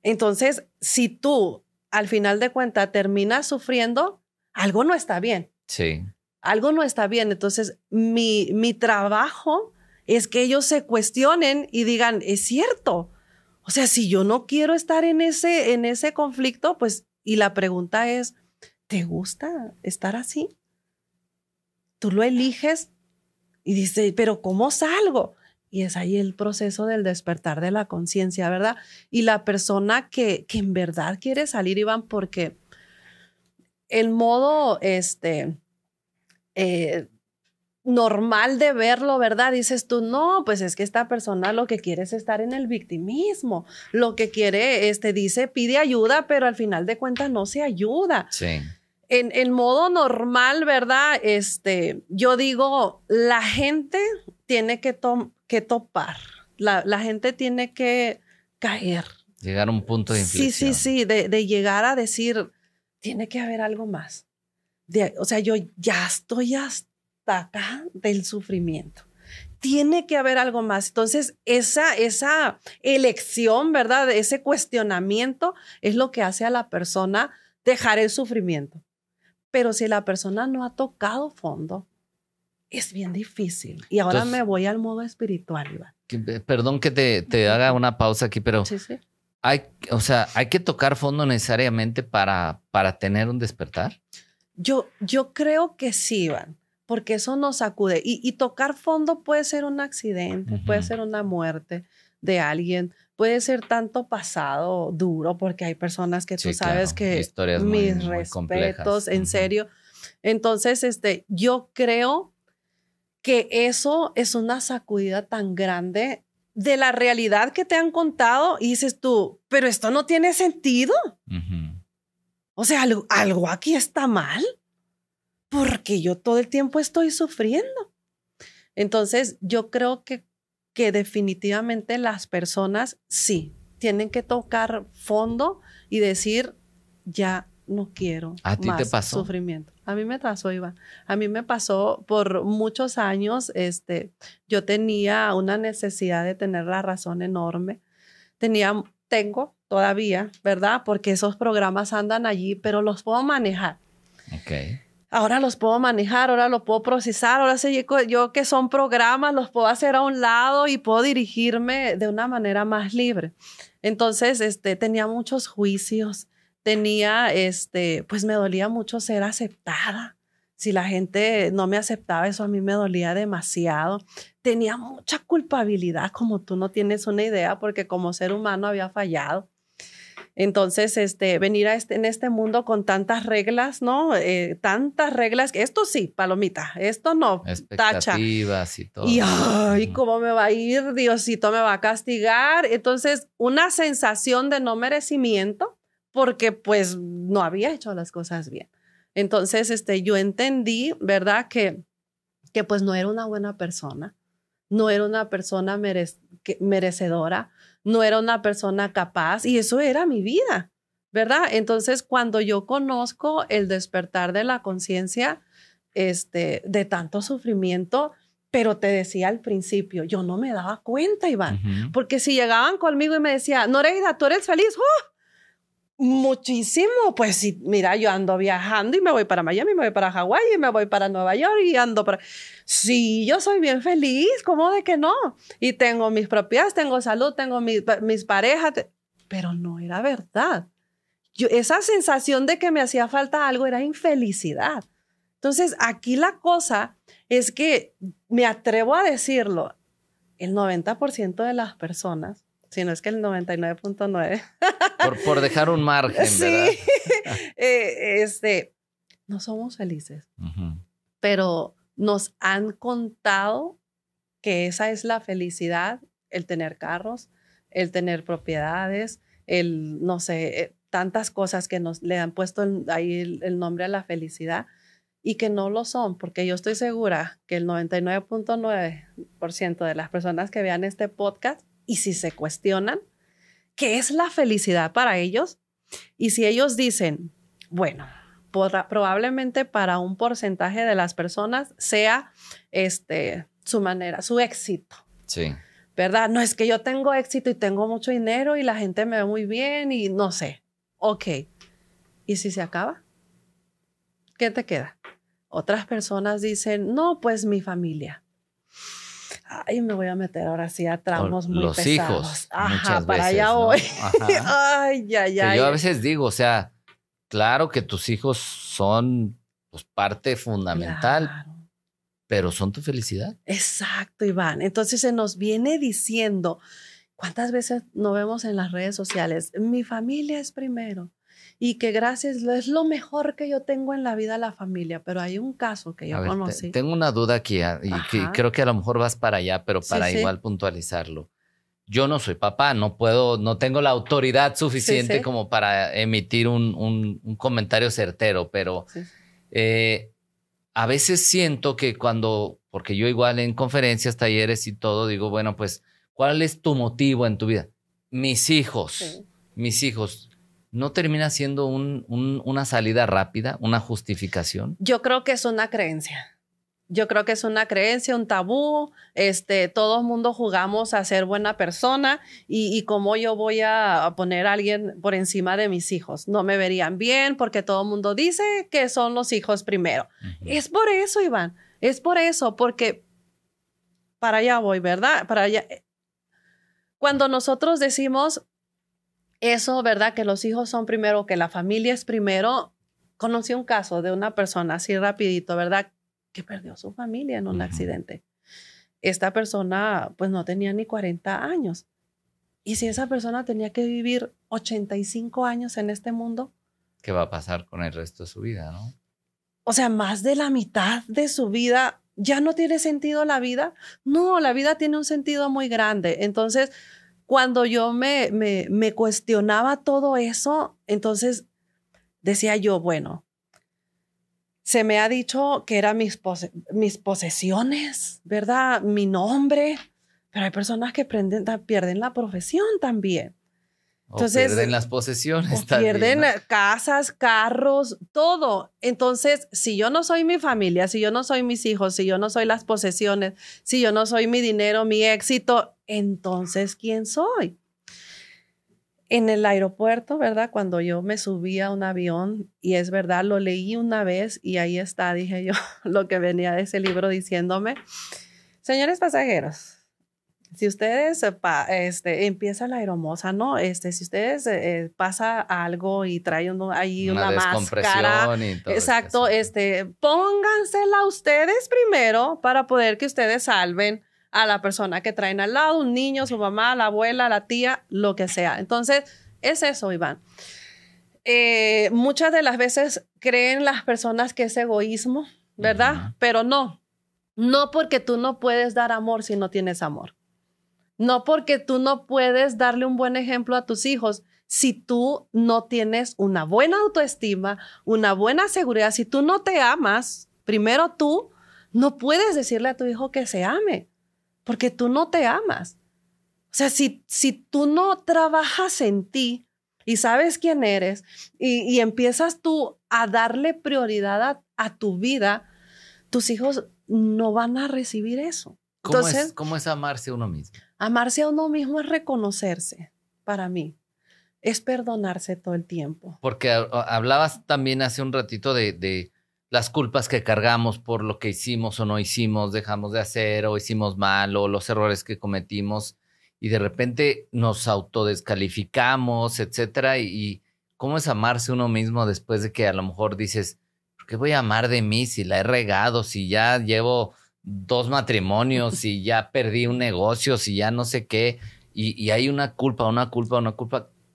Entonces, si tú al final de cuentas terminas sufriendo, algo no está bien. Sí. Algo no está bien. Entonces, mi trabajo es que ellos se cuestionen y digan, es cierto. O sea, si yo no quiero estar en ese conflicto, pues, y la pregunta es, ¿te gusta estar así? Tú lo eliges y dices, pero ¿cómo salgo? Y es ahí el proceso del despertar de la conciencia, ¿verdad? Y la persona que en verdad quiere salir, Iván, porque el modo, eh, normal de verlo, ¿verdad? Dices tú, no, pues es que esta persona lo que quiere es estar en el victimismo, lo que quiere, dice, pide ayuda, pero al final de cuentas no se ayuda. Sí. En modo normal, ¿verdad? Yo digo, la gente tiene que topar, la gente tiene que caer. Llegar a un punto de Sí, sí, inflexión. sí, de llegar a decir, tiene que haber algo más. O sea, yo ya estoy hasta acá del sufrimiento. Tiene que haber algo más. Entonces, esa elección, ¿verdad? Ese cuestionamiento es lo que hace a la persona dejar el sufrimiento. Pero si la persona no ha tocado fondo, es bien difícil. Y ahora me Entonces, voy al modo espiritual, Iván. perdón que te haga una pausa aquí, pero Sí, sí. o sea, hay que tocar fondo necesariamente para tener un despertar. Yo creo que sí, Iván, porque eso nos sacude. Y tocar fondo puede ser un accidente, puede ser una muerte de alguien, puede ser tanto pasado duro, porque hay personas que tú Sí, sabes claro. que Historias muy, mis muy respetos, complejas. en serio. Entonces, yo creo que eso es una sacudida tan grande de la realidad que te han contado y dices tú, pero esto no tiene sentido. Ujú. O sea, algo aquí está mal porque yo todo el tiempo estoy sufriendo. Entonces, yo creo que definitivamente las personas sí tienen que tocar fondo y decir, ya no quiero ¿A ti te más pasó? sufrimiento. A mí me pasó, Iván. A mí me pasó por muchos años. Yo tenía una necesidad de tener la razón enorme. Tengo todavía, ¿verdad? Porque esos programas andan allí, pero los puedo manejar. Ok. Ahora los puedo manejar, ahora los puedo procesar, ahora sé yo que son programas, los puedo hacer a un lado y puedo dirigirme de una manera más libre. Entonces, tenía muchos juicios, pues me dolía mucho ser aceptada. Si la gente no me aceptaba, eso a mí me dolía demasiado. Tenía mucha culpabilidad, como tú no tienes una idea, porque como ser humano había fallado. Entonces, venir en este mundo con tantas reglas, ¿no? Tantas reglas, que esto sí, palomita, esto no, tacha. Expectativas y todo. Y, ay, ¿cómo me va a ir? Diosito me va a castigar. Entonces, una sensación de no merecimiento porque pues no había hecho las cosas bien. Entonces, yo entendí, ¿verdad? Que pues no era una buena persona, no era una persona merecedora, no era una persona capaz y eso era mi vida, ¿verdad? Entonces, cuando yo conozco el despertar de la conciencia de tanto sufrimiento, pero te decía al principio, yo no me daba cuenta, Iván, porque si llegaban conmigo y me decían, Noreida, ¿tú eres feliz? Muchísimo, pues sí, mira, yo ando viajando y me voy para Miami, me voy para Hawái y me voy para Nueva York y ando para... Sí, yo soy bien feliz, ¿cómo de que no? Y tengo mis propiedades, tengo salud, tengo mis parejas, pero no era verdad. Esa sensación de que me hacía falta algo era infelicidad. Entonces, aquí la cosa es que me atrevo a decirlo, el 90% de las personas, si no es que el 99.9. Por dejar un margen, ¿verdad? Sí. No somos felices. Pero nos han contado que esa es la felicidad, el tener carros, el tener propiedades, no sé, tantas cosas que le han puesto ahí el nombre a la felicidad y que no lo son, porque yo estoy segura que el 99.9% de las personas que vean este podcast y si se cuestionan qué es la felicidad para ellos, y si ellos dicen, bueno, probablemente para un porcentaje de las personas sea su manera, su éxito. Sí. ¿Verdad? No es que yo tengo éxito y tengo mucho dinero y la gente me ve muy bien y no sé. Ok. ¿Y si se acaba? ¿Qué te queda? Otras personas dicen, no, pues mi familia. Ay, me voy a meter ahora sí a tramos muy los pesados. Hijos. Ajá, para veces, allá ¿no? voy. Ajá. Ay, ya. Que yo a veces digo, o sea, claro que tus hijos son pues, parte fundamental, Claro. pero son tu felicidad. Exacto, Iván. Entonces se nos viene diciendo, ¿cuántas veces nos vemos en las redes sociales? Mi familia es primero. Y que gracias, es lo mejor que yo tengo en la vida, la familia. Pero hay un caso que yo conocí. Tengo una duda aquí y que creo que a lo mejor vas para allá, pero para igual puntualizarlo. Yo no soy papá, no tengo la autoridad suficiente como para emitir un comentario certero, pero a veces siento que porque yo igual en conferencias, talleres y todo, digo, bueno, pues, ¿cuál es tu motivo en tu vida? Mis hijos. ¿No termina siendo una salida rápida, una justificación? Yo creo que es una creencia. Yo creo que es una creencia, un tabú. Todo el mundo jugamos a ser buena persona y cómo yo voy a poner a alguien por encima de mis hijos. No me verían bien porque todo el mundo dice que son los hijos primero. Es por eso, Iván. Es por eso, porque para allá voy, ¿verdad? Para allá. Cuando nosotros decimos eso, ¿verdad? Que los hijos son primero, que la familia es primero. Conocí un caso de una persona así rapidito, ¿verdad? Que perdió su familia en un accidente. Esta persona pues no tenía ni 40 años. Y si esa persona tenía que vivir 85 años en este mundo. ¿Qué va a pasar con el resto de su vida, no? O sea, más de la mitad de su vida, ¿ya no tiene sentido la vida? No, la vida tiene un sentido muy grande. Entonces, cuando yo me cuestionaba todo eso, entonces decía yo, bueno, se me ha dicho que eran mis posesiones, ¿verdad? Mi nombre, pero hay personas que pierden la profesión también. Entonces, pierden las posesiones también. Pierden casas, carros, todo. Entonces, si yo no soy mi familia, si yo no soy mis hijos, si yo no soy las posesiones, si yo no soy mi dinero, mi éxito, entonces, ¿quién soy? En el aeropuerto, ¿verdad? Cuando yo me subí a un avión, y es verdad, lo leí una vez y ahí está, dije yo, lo que venía de ese libro diciéndome. Señores pasajeros, si ustedes empieza la aeromoza, ¿no? Si ustedes pasa algo y traen ahí una máscara, y todo exacto, póngansela ustedes primero para poder que ustedes salven a la persona que traen al lado, un niño, su mamá, la abuela, la tía, lo que sea. Entonces, es eso, Iván. Muchas de las veces creen las personas que es egoísmo, ¿verdad? Pero no porque tú no puedes dar amor si no tienes amor. No porque tú no puedes darle un buen ejemplo a tus hijos si tú no tienes una buena autoestima, una buena seguridad. Si tú no te amas, primero tú no puedes decirle a tu hijo que se ame, porque tú no te amas. O sea, si tú no trabajas en ti y sabes quién eres y empiezas tú a darle prioridad a tu vida, tus hijos no van a recibir eso. Entonces, ¿Cómo es amarse a uno mismo? Amarse a uno mismo es reconocerse, para mí. Es perdonarse todo el tiempo. Porque hablabas también hace un ratito de las culpas que cargamos por lo que hicimos o no hicimos, dejamos de hacer o hicimos mal o los errores que cometimos y de repente nos autodescalificamos, etcétera. Y ¿cómo es amarse uno mismo después de que a lo mejor dices, ¿por qué voy a amar de mí si la he regado, si ya llevo 2 matrimonios, si ya perdí un negocio, si ya no sé qué? Y hay una culpa.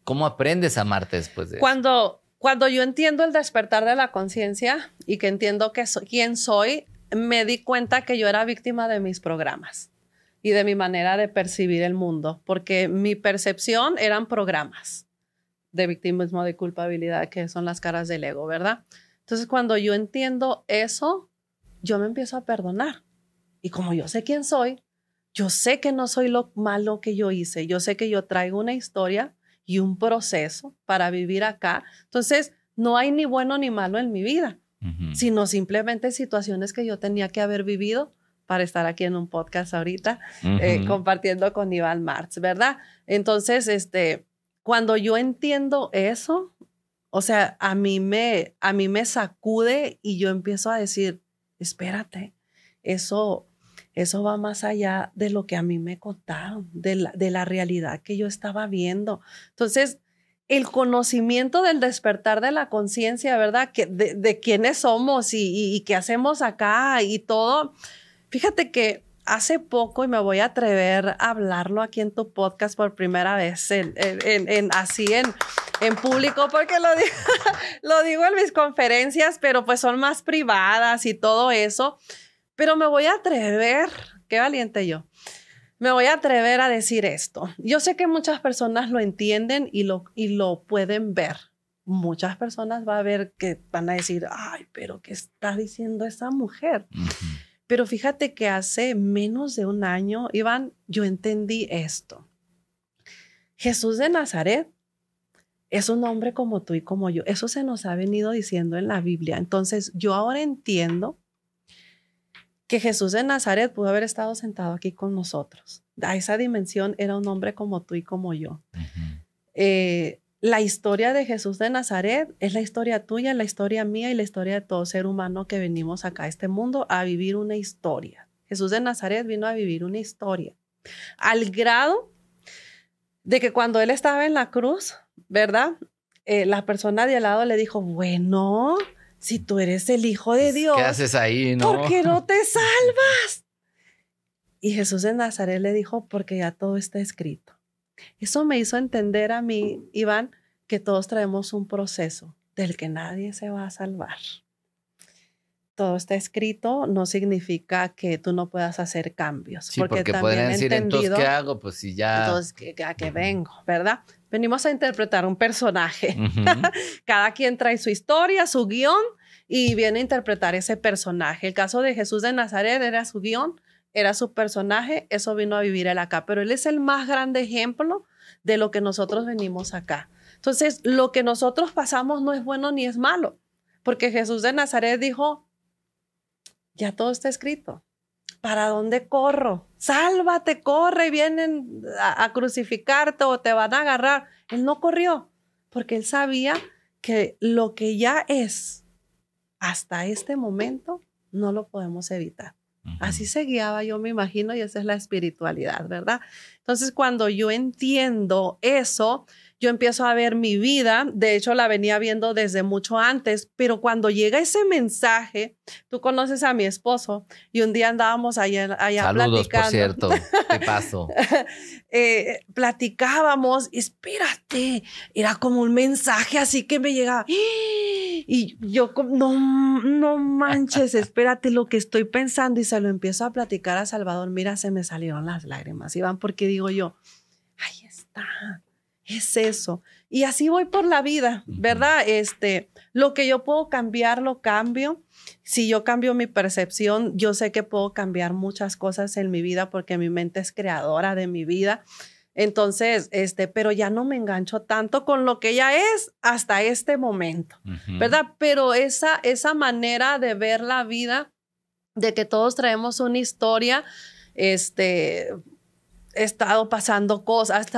¿Cómo aprendes a amarte después de eso? Cuando yo entiendo el despertar de la conciencia y que entiendo quién soy, me di cuenta que yo era víctima de mis programas y de mi manera de percibir el mundo, porque mi percepción eran programas de victimismo, de culpabilidad, que son las caras del ego, ¿verdad? Entonces, cuando yo entiendo eso, yo me empiezo a perdonar. Y como yo sé quién soy, yo sé que no soy lo malo que yo hice, yo sé que yo traigo una historia y un proceso para vivir acá. Entonces, no hay ni bueno ni malo en mi vida, sino simplemente situaciones que yo tenía que haber vivido para estar aquí en un podcast ahorita, compartiendo con Iván Martz, ¿verdad? Entonces, cuando yo entiendo eso, o sea, a mí me sacude y yo empiezo a decir, espérate, eso va más allá de lo que a mí me contaron, de la realidad que yo estaba viendo. Entonces, el conocimiento del despertar de la conciencia, ¿verdad? De quiénes somos y qué hacemos acá y todo. Fíjate que hace poco, y me voy a atrever a hablarlo aquí en tu podcast por primera vez, así en público, porque lo digo en mis conferencias, pero pues son más privadas y todo eso. Pero me voy a atrever, qué valiente yo, me voy a atrever a decir esto. Yo sé que muchas personas lo entienden y lo pueden ver. Muchas personas van a decir, ay, pero ¿qué está diciendo esa mujer? Pero fíjate que hace menos de un año, Iván, yo entendí esto. Jesús de Nazaret es un hombre como tú y como yo. Eso se nos ha venido diciendo en la Biblia. Entonces, yo ahora entiendo que Jesús de Nazaret pudo haber estado sentado aquí con nosotros. A esa dimensión era un hombre como tú y como yo. La historia de Jesús de Nazaret es la historia tuya, la historia mía y la historia de todo ser humano que venimos acá a este mundo a vivir una historia. Jesús de Nazaret vino a vivir una historia. Al grado de que cuando él estaba en la cruz, ¿verdad? La persona de al lado le dijo, bueno, si tú eres el Hijo de Dios, ¿qué haces ahí, no? ¿Por qué no te salvas? Y Jesús de Nazaret le dijo, porque ya todo está escrito. Eso me hizo entender a mí, Iván, que todos traemos un proceso del que nadie se va a salvar. Todo está escrito, no significa que tú no puedas hacer cambios. Sí, porque podrían decir, entonces, ¿qué hago? Pues si ya... Entonces, ¿a qué vengo? ¿Verdad? Venimos a interpretar un personaje. Cada quien trae su historia, su guión, y viene a interpretar ese personaje. El caso de Jesús de Nazaret era su guión, era su personaje, eso vino a vivir él acá. Pero él es el más grande ejemplo de lo que nosotros venimos acá. Entonces, lo que nosotros pasamos no es bueno ni es malo, porque Jesús de Nazaret dijo, ya todo está escrito. ¿Para dónde corro? Sálvate, corre, vienen a crucificarte o te van a agarrar. Él no corrió porque él sabía que lo que ya es hasta este momento no lo podemos evitar. Así se guiaba, yo me imagino, y esa es la espiritualidad, ¿verdad? Entonces, cuando yo entiendo eso, yo empiezo a ver mi vida. De hecho, la venía viendo desde mucho antes, pero cuando llega ese mensaje, tú conoces a mi esposo y un día andábamos allá Saludos, platicando. por cierto. ¿Qué pasó? Platicábamos, espérate, era como un mensaje así que me llegaba. Y yo, no manches, espérate lo que estoy pensando. Y se lo empiezo a platicar a Salvador. Mira, se me salieron las lágrimas, Iván, porque digo yo, ahí está. Es eso. Y así voy por la vida, ¿verdad? Lo que yo puedo cambiar, lo cambio. Si yo cambio mi percepción, yo sé que puedo cambiar muchas cosas en mi vida porque mi mente es creadora de mi vida. Entonces, pero ya no me engancho tanto con lo que ella es hasta este momento, ¿verdad? Pero esa manera de ver la vida, de que todos traemos una historia, han estado pasando cosas,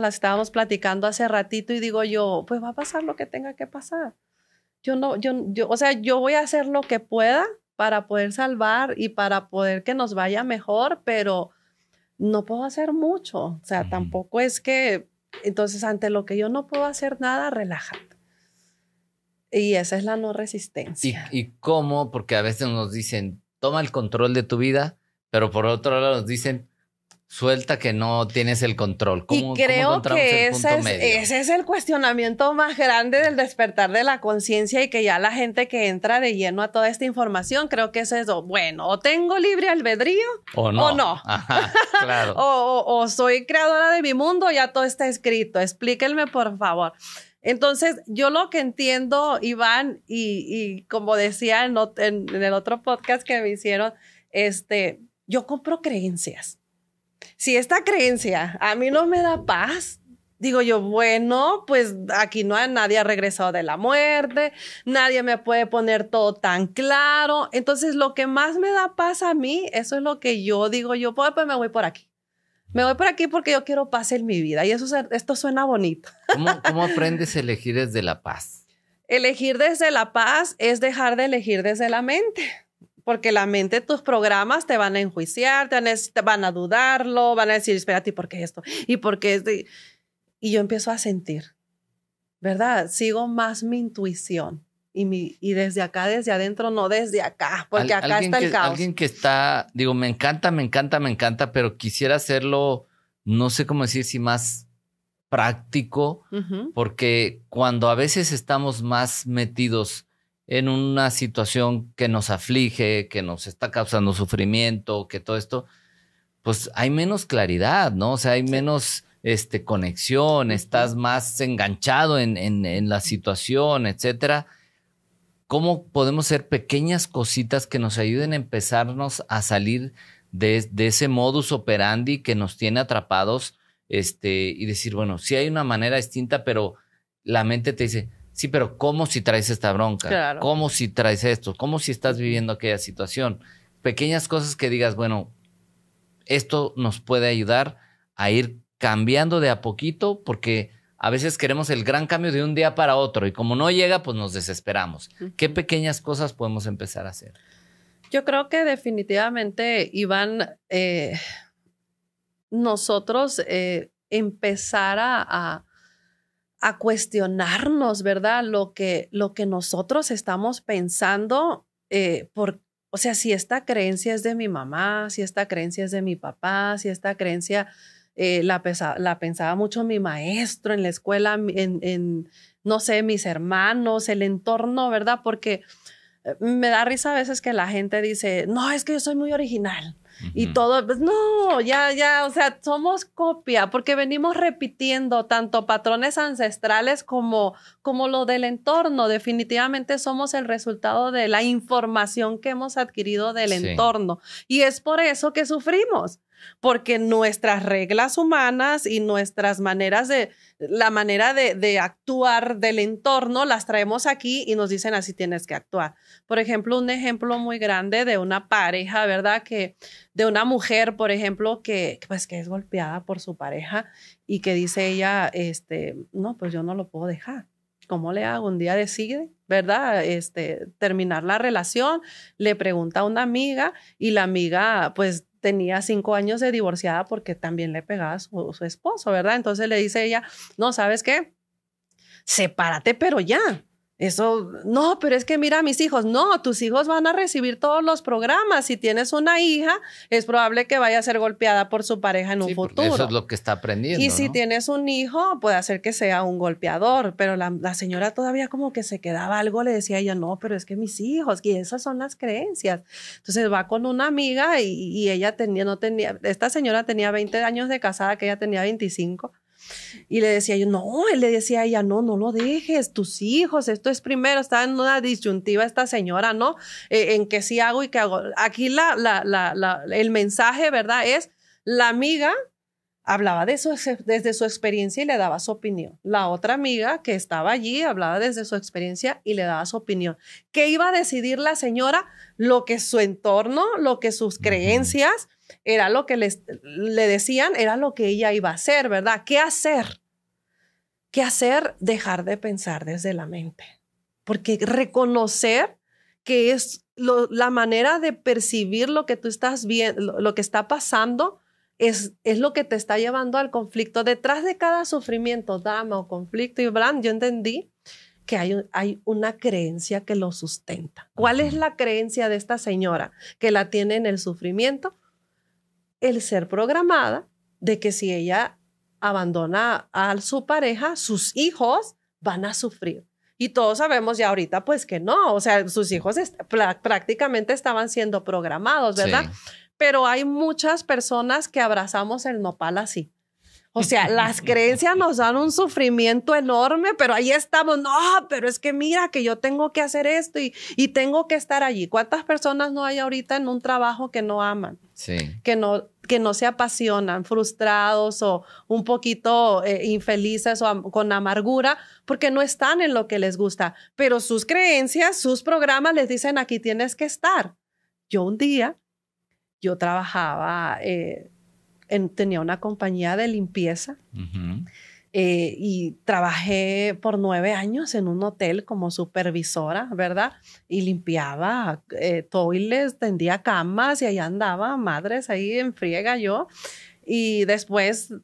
las estábamos platicando hace ratito y digo yo, pues va a pasar lo que tenga que pasar. Yo voy a hacer lo que pueda para poder salvar y para poder que nos vaya mejor, pero no puedo hacer mucho. O sea, tampoco es que, entonces ante lo que yo no puedo hacer nada, relájate. Y esa es la no resistencia. ¿Y cómo? Porque a veces nos dicen, toma el control de tu vida, pero por otro lado nos dicen, suelta que no tienes el control. Y creo que ese es el cuestionamiento más grande del despertar de la conciencia y que ya la gente que entra de lleno a toda esta información, creo que es eso. Bueno, o tengo libre albedrío o no. Ajá, claro. o soy creadora de mi mundo, ya todo está escrito. Explíquenme, por favor. Entonces, yo lo que entiendo, Iván, y como decía en el otro podcast que me hicieron, yo compro creencias. Si esta creencia a mí no me da paz, digo yo, bueno, pues aquí nadie ha regresado de la muerte, nadie me puede poner todo tan claro. Entonces, lo que más me da paz a mí, eso es lo que yo digo yo, pues me voy por aquí. Me voy por aquí porque yo quiero paz en mi vida y esto suena bonito. ¿Cómo aprendes a elegir desde la paz? Elegir desde la paz es dejar de elegir desde la mente. Porque la mente, tus programas te van a enjuiciar, te van a dudarlo, van a decir, espérate, ¿y por qué esto? ¿Y por qué esto? Y yo empiezo a sentir, ¿verdad? Sigo más mi intuición. Y desde acá, desde adentro, no desde acá, porque acá está el caos. Alguien que está, digo, me encanta, pero quisiera hacerlo, no sé cómo decir, si más práctico, porque cuando a veces estamos más metidos en una situación que nos aflige, que nos está causando sufrimiento, que todo esto, pues hay menos claridad, ¿no? O sea, hay menos conexión, estás más enganchado en la situación, etcétera. ¿Cómo podemos hacer pequeñas cositas que nos ayuden a empezarnos a salir de ese modus operandi que nos tiene atrapados y decir, bueno, sí hay una manera distinta, pero la mente te dice, sí, pero ¿cómo si traes esta bronca? Claro. ¿Cómo si traes esto? ¿Cómo si estás viviendo aquella situación? Pequeñas cosas que digas, bueno, esto nos puede ayudar a ir cambiando de a poquito porque a veces queremos el gran cambio de un día para otro y como no llega, pues nos desesperamos. ¿Qué pequeñas cosas podemos empezar a hacer? Yo creo que definitivamente, Iván, nosotros empezar a cuestionarnos, ¿verdad? Lo que nosotros estamos pensando, o sea, si esta creencia es de mi mamá, si esta creencia es de mi papá, si esta creencia la pensaba mucho mi maestro en la escuela, no sé, mis hermanos, el entorno, ¿verdad? Porque me da risa a veces que la gente dice, no, es que yo soy muy original. Y todo, pues no, ya, o sea, somos copia porque venimos repitiendo tanto patrones ancestrales como lo del entorno. Definitivamente somos el resultado de la información que hemos adquirido del entorno. Y es por eso que sufrimos, porque nuestras reglas humanas y nuestras la manera de actuar del entorno las traemos aquí y nos dicen así tienes que actuar. Por ejemplo, un ejemplo muy grande de una pareja, ¿verdad? De una mujer, por ejemplo, que es golpeada por su pareja y que dice ella, no, pues yo no lo puedo dejar. ¿Cómo le hago? Un día decide, ¿verdad? Terminar la relación, le pregunta a una amiga y la amiga, pues, tenía 5 años de divorciada porque también le pegaba a su esposo, ¿verdad? Entonces le dice ella, no, ¿sabes qué? Sepárate, pero ya. Eso, no, pero es que mira a mis hijos. No, tus hijos van a recibir todos los programas. Si tienes una hija, es probable que vaya a ser golpeada por su pareja en un futuro. Eso es lo que está aprendiendo. Y si ¿no? tienes un hijo, puede hacer que sea un golpeador. Pero la señora todavía como que se quedaba algo, le decía a ella, no, pero es que mis hijos, y esas son las creencias. Entonces va con una amiga y ella esta señora tenía 20 años de casada, que ella tenía 25. Y le decía yo, no, él le decía a ella, no lo dejes, tus hijos, esto es primero. Estaba en una disyuntiva esta señora, ¿no? En que sí hago y qué hago. Aquí el mensaje, ¿verdad? Es la amiga hablaba desde su experiencia y le daba su opinión. La otra amiga que estaba allí hablaba desde su experiencia y le daba su opinión. ¿Qué iba a decidir la señora? Lo que su entorno, lo que sus creencias, era lo que le decían, era lo que ella iba a hacer, ¿verdad? ¿Qué hacer? ¿Qué hacer? Dejar de pensar desde la mente. Porque reconocer que es la manera de percibir lo que tú estás viendo, lo que está pasando, es lo que te está llevando al conflicto. Detrás de cada sufrimiento, drama o conflicto, y Bran, yo entendí que hay una creencia que lo sustenta. ¿Cuál es la creencia de esta señora que la tiene en el sufrimiento? El ser programada de que si ella abandona a su pareja, sus hijos van a sufrir. Y todos sabemos ya ahorita pues que no, o sea, sus hijos prácticamente estaban siendo programados, ¿verdad? Sí. Pero hay muchas personas que abrazamos el nopal así. O sea, las creencias nos dan un sufrimiento enorme, pero ahí estamos. No, pero es que mira que yo tengo que hacer esto y tengo que estar allí. ¿Cuántas personas no hay ahorita en un trabajo que no aman? Sí. Que no se apasionan, frustrados o un poquito infelices o con amargura porque no están en lo que les gusta. Pero sus creencias, sus programas les dicen aquí tienes que estar. Yo trabajaba, tenía una compañía de limpieza y trabajé por 9 años en un hotel como supervisora, ¿verdad? Y limpiaba toilets, tendía camas y allá andaba, madres, ahí en friega yo. Y después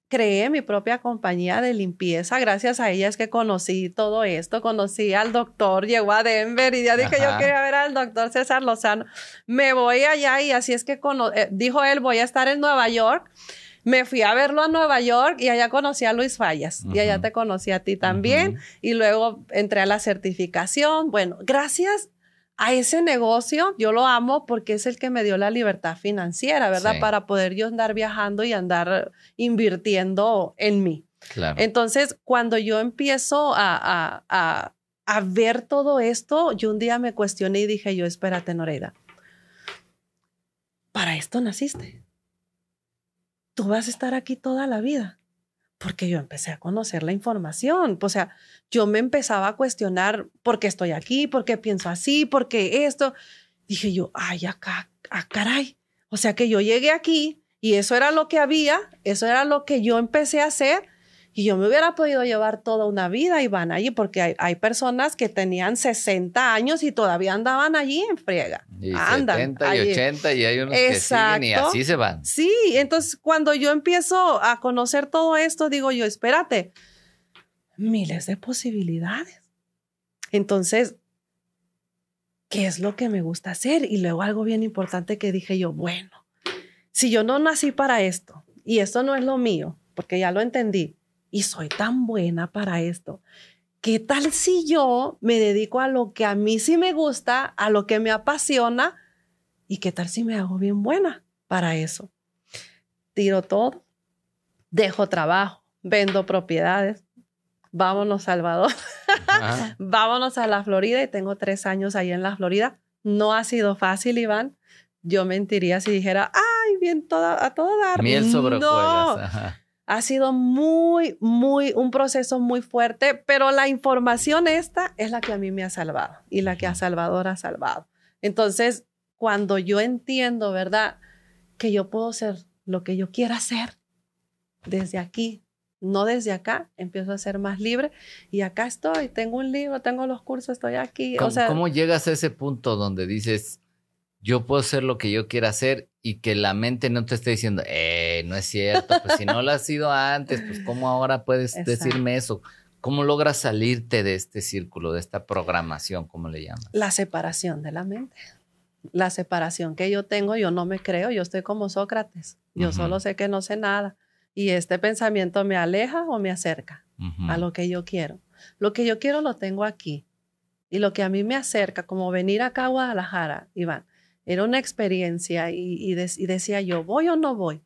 creé mi propia compañía de limpieza. Gracias a ella es que conocí todo esto. Conocí al doctor, llegó a Denver y ya dije, yo quería ver al doctor César Lozano. Me voy allá y así es que dijo él, voy a estar en Nueva York. Me fui a verlo a Nueva York y allá conocí a Luis Fallas. Y allá te conocí a ti también. Y luego entré a la certificación. Bueno, gracias a ese negocio, yo lo amo porque es el que me dio la libertad financiera, ¿verdad? Sí. Para poder yo andar viajando y andar invirtiendo en mí. Claro. Entonces, cuando yo empiezo a ver todo esto, yo un día me cuestioné y dije yo, espérate, Noreida, para esto naciste. Tú vas a estar aquí toda la vida. Porque yo empecé a conocer la información. O sea, yo me empezaba a cuestionar por qué estoy aquí, por qué pienso así, por qué esto. Dije yo, ay, acá, caray. O sea, que yo llegué aquí y eso era lo que había, eso era lo que yo empecé a hacer y yo me hubiera podido llevar toda una vida, Iván, allí, porque hay personas que tenían 60 años y todavía andaban allí en friega. Y 70 y 80 y hay unos que siguen y así se van. Sí, entonces cuando yo empiezo a conocer todo esto, digo yo, espérate, miles de posibilidades. Entonces, ¿qué es lo que me gusta hacer? Y luego algo bien importante que dije yo, bueno, si yo no nací para esto y esto no es lo mío, porque ya lo entendí, y soy tan buena para esto, ¿qué tal si yo me dedico a lo que a mí sí me gusta, a lo que me apasiona? ¿Y qué tal si me hago bien buena para eso? Tiro todo, dejo trabajo, vendo propiedades, vámonos Salvador, vámonos a la Florida y tengo 3 años ahí en la Florida. No ha sido fácil, Iván. Yo mentiría si dijera, ay, bien, a todo dar. Miel sobre no. hojuelas. Ajá. Ha sido un proceso muy fuerte, pero la información esta es la que a mí me ha salvado y la que a Salvador ha salvado. Entonces, cuando yo entiendo, ¿verdad? Que yo puedo ser lo que yo quiera hacer desde aquí, no desde acá, empiezo a ser más libre y acá estoy, tengo un libro, tengo los cursos, estoy aquí. ¿Cómo llegas a ese punto donde dices, yo puedo hacer lo que yo quiera hacer y que la mente no te esté diciendo, no es cierto, pues si no lo has sido antes, pues ¿cómo ahora puedes decirme eso? ¿Cómo logras salirte de este círculo, de esta programación, como le llamas? La separación de la mente. La separación que yo tengo, yo no me creo, yo estoy como Sócrates. Yo solo sé que no sé nada. Y este pensamiento me aleja o me acerca a lo que yo quiero. Lo que yo quiero lo tengo aquí. Y lo que a mí me acerca, como venir acá a Guadalajara, Iván, era una experiencia y decía yo, ¿voy o no voy?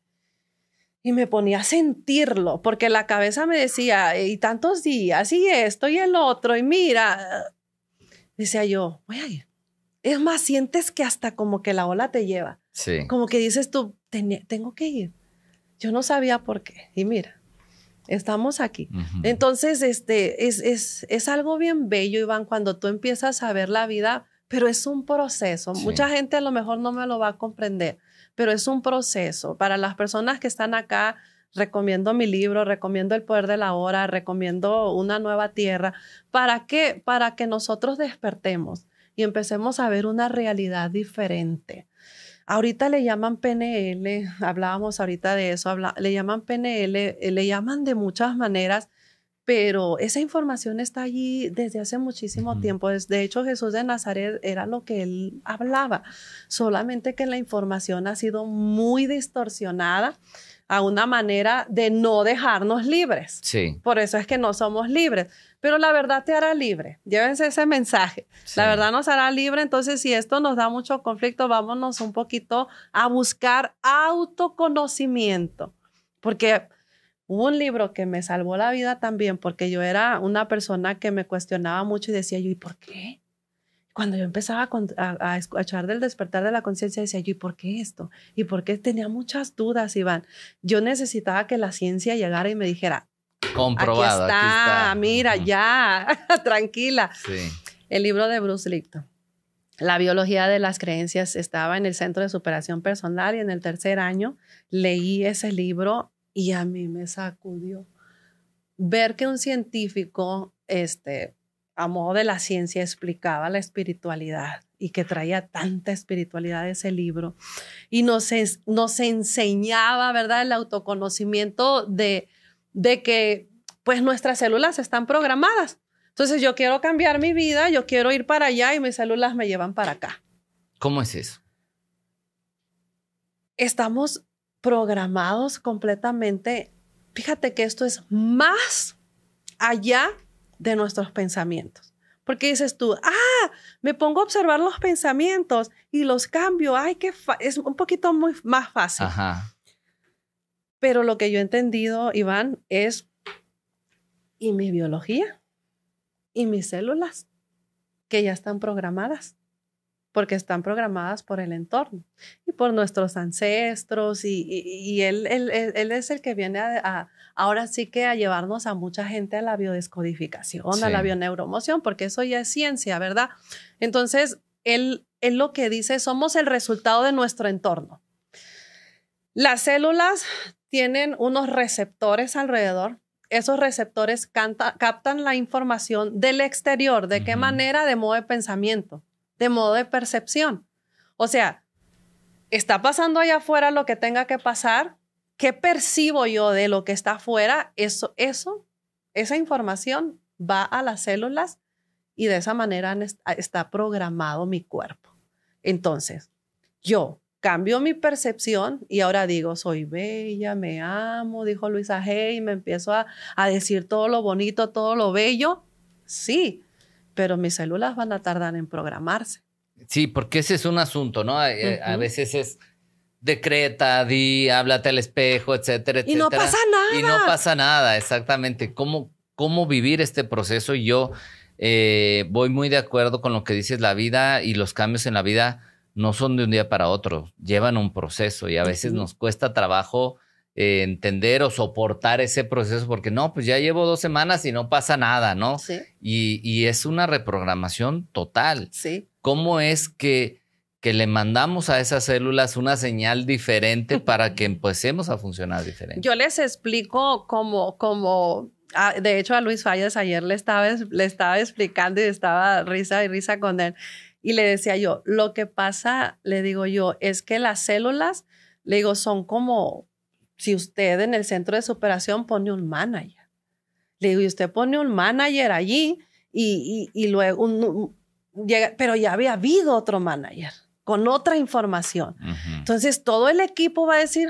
Y me ponía a sentirlo, porque la cabeza me decía, y tantos días, y esto, y el otro, y mira, decía yo, voy a ir. Es más, sientes que hasta como que la ola te lleva. Sí. Como que dices tú, tengo que ir. Yo no sabía por qué. Y mira, estamos aquí. Entonces, es algo bien bello, Iván, cuando tú empiezas a ver la vida, pero es un proceso. Sí. Mucha gente a lo mejor no me lo va a comprender, pero es un proceso. Para las personas que están acá, recomiendo mi libro, recomiendo El Poder de la Hora, recomiendo Una Nueva Tierra. ¿Para qué? Para que nosotros despertemos y empecemos a ver una realidad diferente. Ahorita le llaman PNL, hablábamos ahorita de eso, le llaman PNL, le llaman de muchas maneras, pero esa información está allí desde hace muchísimo tiempo. De hecho, Jesús de Nazaret era lo que él hablaba, solamente que la información ha sido muy distorsionada a una manera de no dejarnos libres. Sí. Por eso es que no somos libres. Pero la verdad te hará libre. Llévense ese mensaje. Sí. La verdad nos hará libre. Entonces, si esto nos da mucho conflicto, vámonos un poquito a buscar autoconocimiento. Porque hubo un libro que me salvó la vida también, porque yo era una persona que me cuestionaba mucho y decía yo, ¿y por qué? Cuando yo empezaba a escuchar del despertar de la conciencia, decía yo, ¿y por qué esto? ¿Y por qué? Tenía muchas dudas, Iván. Yo necesitaba que la ciencia llegara y me dijera, comprobado, aquí está. Mira, ya, tranquila. Sí. El libro de Bruce Lipton, La biología de las creencias, estaba en el Centro de Superación Personal y en el 3er año leí ese libro y a mí me sacudió. Ver que un científico, a modo de la ciencia, explicaba la espiritualidad y que traía tanta espiritualidad ese libro y nos enseñaba, ¿verdad?, el autoconocimiento de que pues nuestras células están programadas. Entonces yo quiero cambiar mi vida, yo quiero ir para allá y mis células me llevan para acá. ¿Cómo es eso? Estamos programados completamente. Fíjate que esto es más allá de nuestros pensamientos. Porque dices tú, me pongo a observar los pensamientos y los cambio. Ay, es un poquito más fácil. Ajá. Pero lo que yo he entendido, Iván, es, ¿y mi biología? ¿Y mis células? Que ya están programadas. Porque están programadas por el entorno y por nuestros ancestros. Y él es el que viene ahora sí que a llevarnos a mucha gente a la biodescodificación, sí, a la bioneuromoción, porque eso ya es ciencia, ¿verdad? Entonces, él lo que dice, somos el resultado de nuestro entorno. Las células tienen unos receptores alrededor. Esos receptores captan la información del exterior. ¿De qué manera? De modo de pensamiento, de modo de percepción. O sea, está pasando allá afuera lo que tenga que pasar. ¿Qué percibo yo de lo que está afuera? Esa información va a las células y de esa manera está programado mi cuerpo. Entonces, yo cambio mi percepción y ahora digo, soy bella, me amo, dijo Luisa Hay, y me empiezo a decir todo lo bonito, todo lo bello. Sí, pero mis células van a tardar en programarse. Sí, porque ese es un asunto, ¿no? A veces es decreta, háblate al espejo, etcétera, etcétera. Y no pasa nada. Y no pasa nada, exactamente. ¿Cómo vivir este proceso? Y yo voy muy de acuerdo con lo que dices, la vida y los cambios en la vida no son de un día para otro, llevan un proceso y a veces nos cuesta trabajo entender o soportar ese proceso porque no, pues ya llevo 2 semanas y no pasa nada, ¿no? Sí. Y es una reprogramación total. Sí. ¿Cómo es que le mandamos a esas células una señal diferente para que empecemos a funcionar diferente? Yo les explico como de hecho a Luis Fallas ayer le estaba explicando y estaba risa y risa con él. Y le decía yo, lo que pasa, le digo yo, es que las células, le digo, son como si usted en el centro de superación pone un manager. Le digo, y usted pone un manager allí y luego llega, pero ya había habido otro manager con otra información. Entonces todo el equipo va a decir,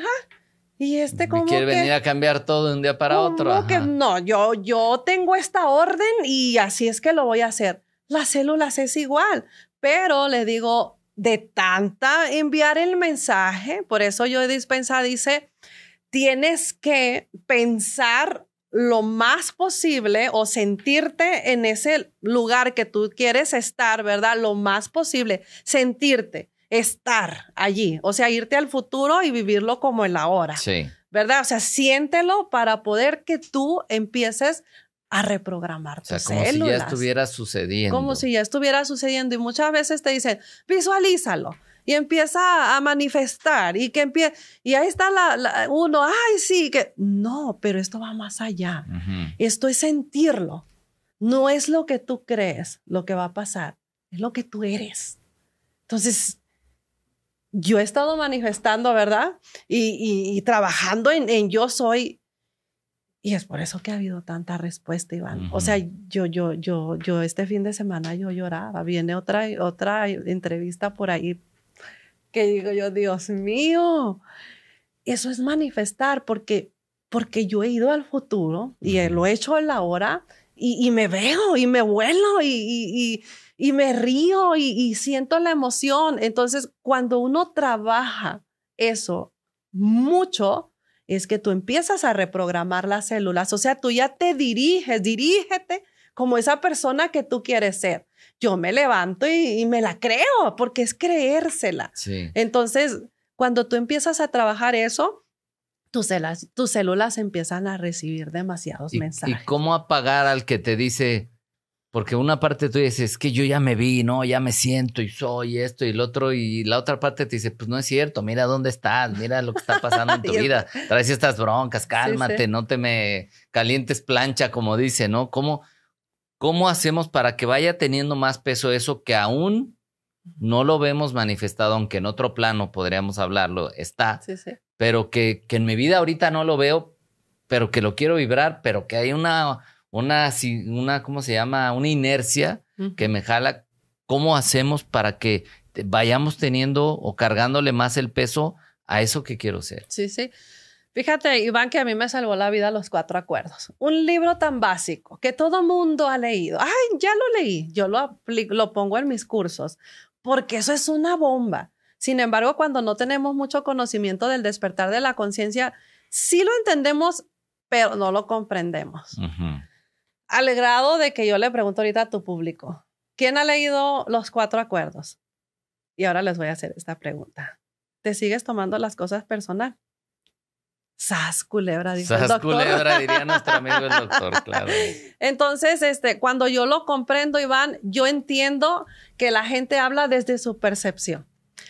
¿y cómo quiere venir a cambiar todo de un día para otro? ¿Cómo que no? Yo tengo esta orden y así es que lo voy a hacer. Las células es igual, pero le digo, de tanta enviar el mensaje, por eso yo dispensa dice, tienes que pensar lo más posible o sentirte en ese lugar que tú quieres estar, ¿verdad? Lo más posible, sentirte, estar allí, o sea, irte al futuro y vivirlo como el ahora, sí, ¿verdad? O sea, siéntelo para poder que tú empieces a reprogramar tus como células. Si ya estuviera sucediendo. Como si ya estuviera sucediendo y muchas veces te dicen, visualízalo. Y empieza a manifestar y y ahí está uno, ay, sí, que no, pero esto va más allá. Esto es sentirlo. No es lo que tú crees lo que va a pasar, es lo que tú eres. Entonces, yo he estado manifestando, ¿verdad? Y trabajando en yo soy. Y es por eso que ha habido tanta respuesta, Iván. O sea, yo este fin de semana yo lloraba. Viene otra entrevista por ahí que digo yo, Dios mío, eso es manifestar porque yo he ido al futuro y lo he hecho en la hora y me veo y me vuelo y me río y siento la emoción. Entonces, cuando uno trabaja eso mucho, es que tú empiezas a reprogramar las células. O sea, tú ya te dirígete como esa persona que tú quieres ser. Yo me levanto y me la creo porque es creérsela. Sí. Entonces, cuando tú empiezas a trabajar eso, tus células empiezan a recibir demasiados mensajes. ¿Y cómo apagar al que te dice? Porque una parte tú dices, es que yo ya me vi, ¿no? Ya me siento y soy esto y lo otro. Y la otra parte te dice, pues no es cierto, mira dónde estás, mira lo que está pasando en tu vida. Traes estas broncas, cálmate, sí. No te me calientes plancha, como dice, ¿no? ¿Cómo hacemos para que vaya teniendo más peso eso que aún no lo vemos manifestado, aunque en otro plano podríamos hablarlo, está, pero que en mi vida ahorita no lo veo, pero que lo quiero vibrar, pero que hay una ¿cómo se llama? Una inercia que me jala. ¿Cómo hacemos para que vayamos teniendo o cargándole más el peso a eso que quiero ser? Sí, sí. Fíjate, Iván, que a mí me salvó la vida los 4 acuerdos. Un libro tan básico que todo mundo ha leído. Ay, ya lo leí. Yo lo pongo en mis cursos porque eso es una bomba. Sin embargo, cuando no tenemos mucho conocimiento del despertar de la conciencia, sí lo entendemos, pero no lo comprendemos. Al grado de que yo le pregunto ahorita a tu público, ¿quién ha leído los 4 acuerdos? Y ahora les voy a hacer esta pregunta. ¿Te sigues tomando las cosas personal? ¡Sas, culebra! Dice el doctor. ¡Sas, culebra! Diría nuestro amigo el doctor, claro. Entonces, cuando yo lo comprendo, Iván, yo entiendo que la gente habla desde su percepción.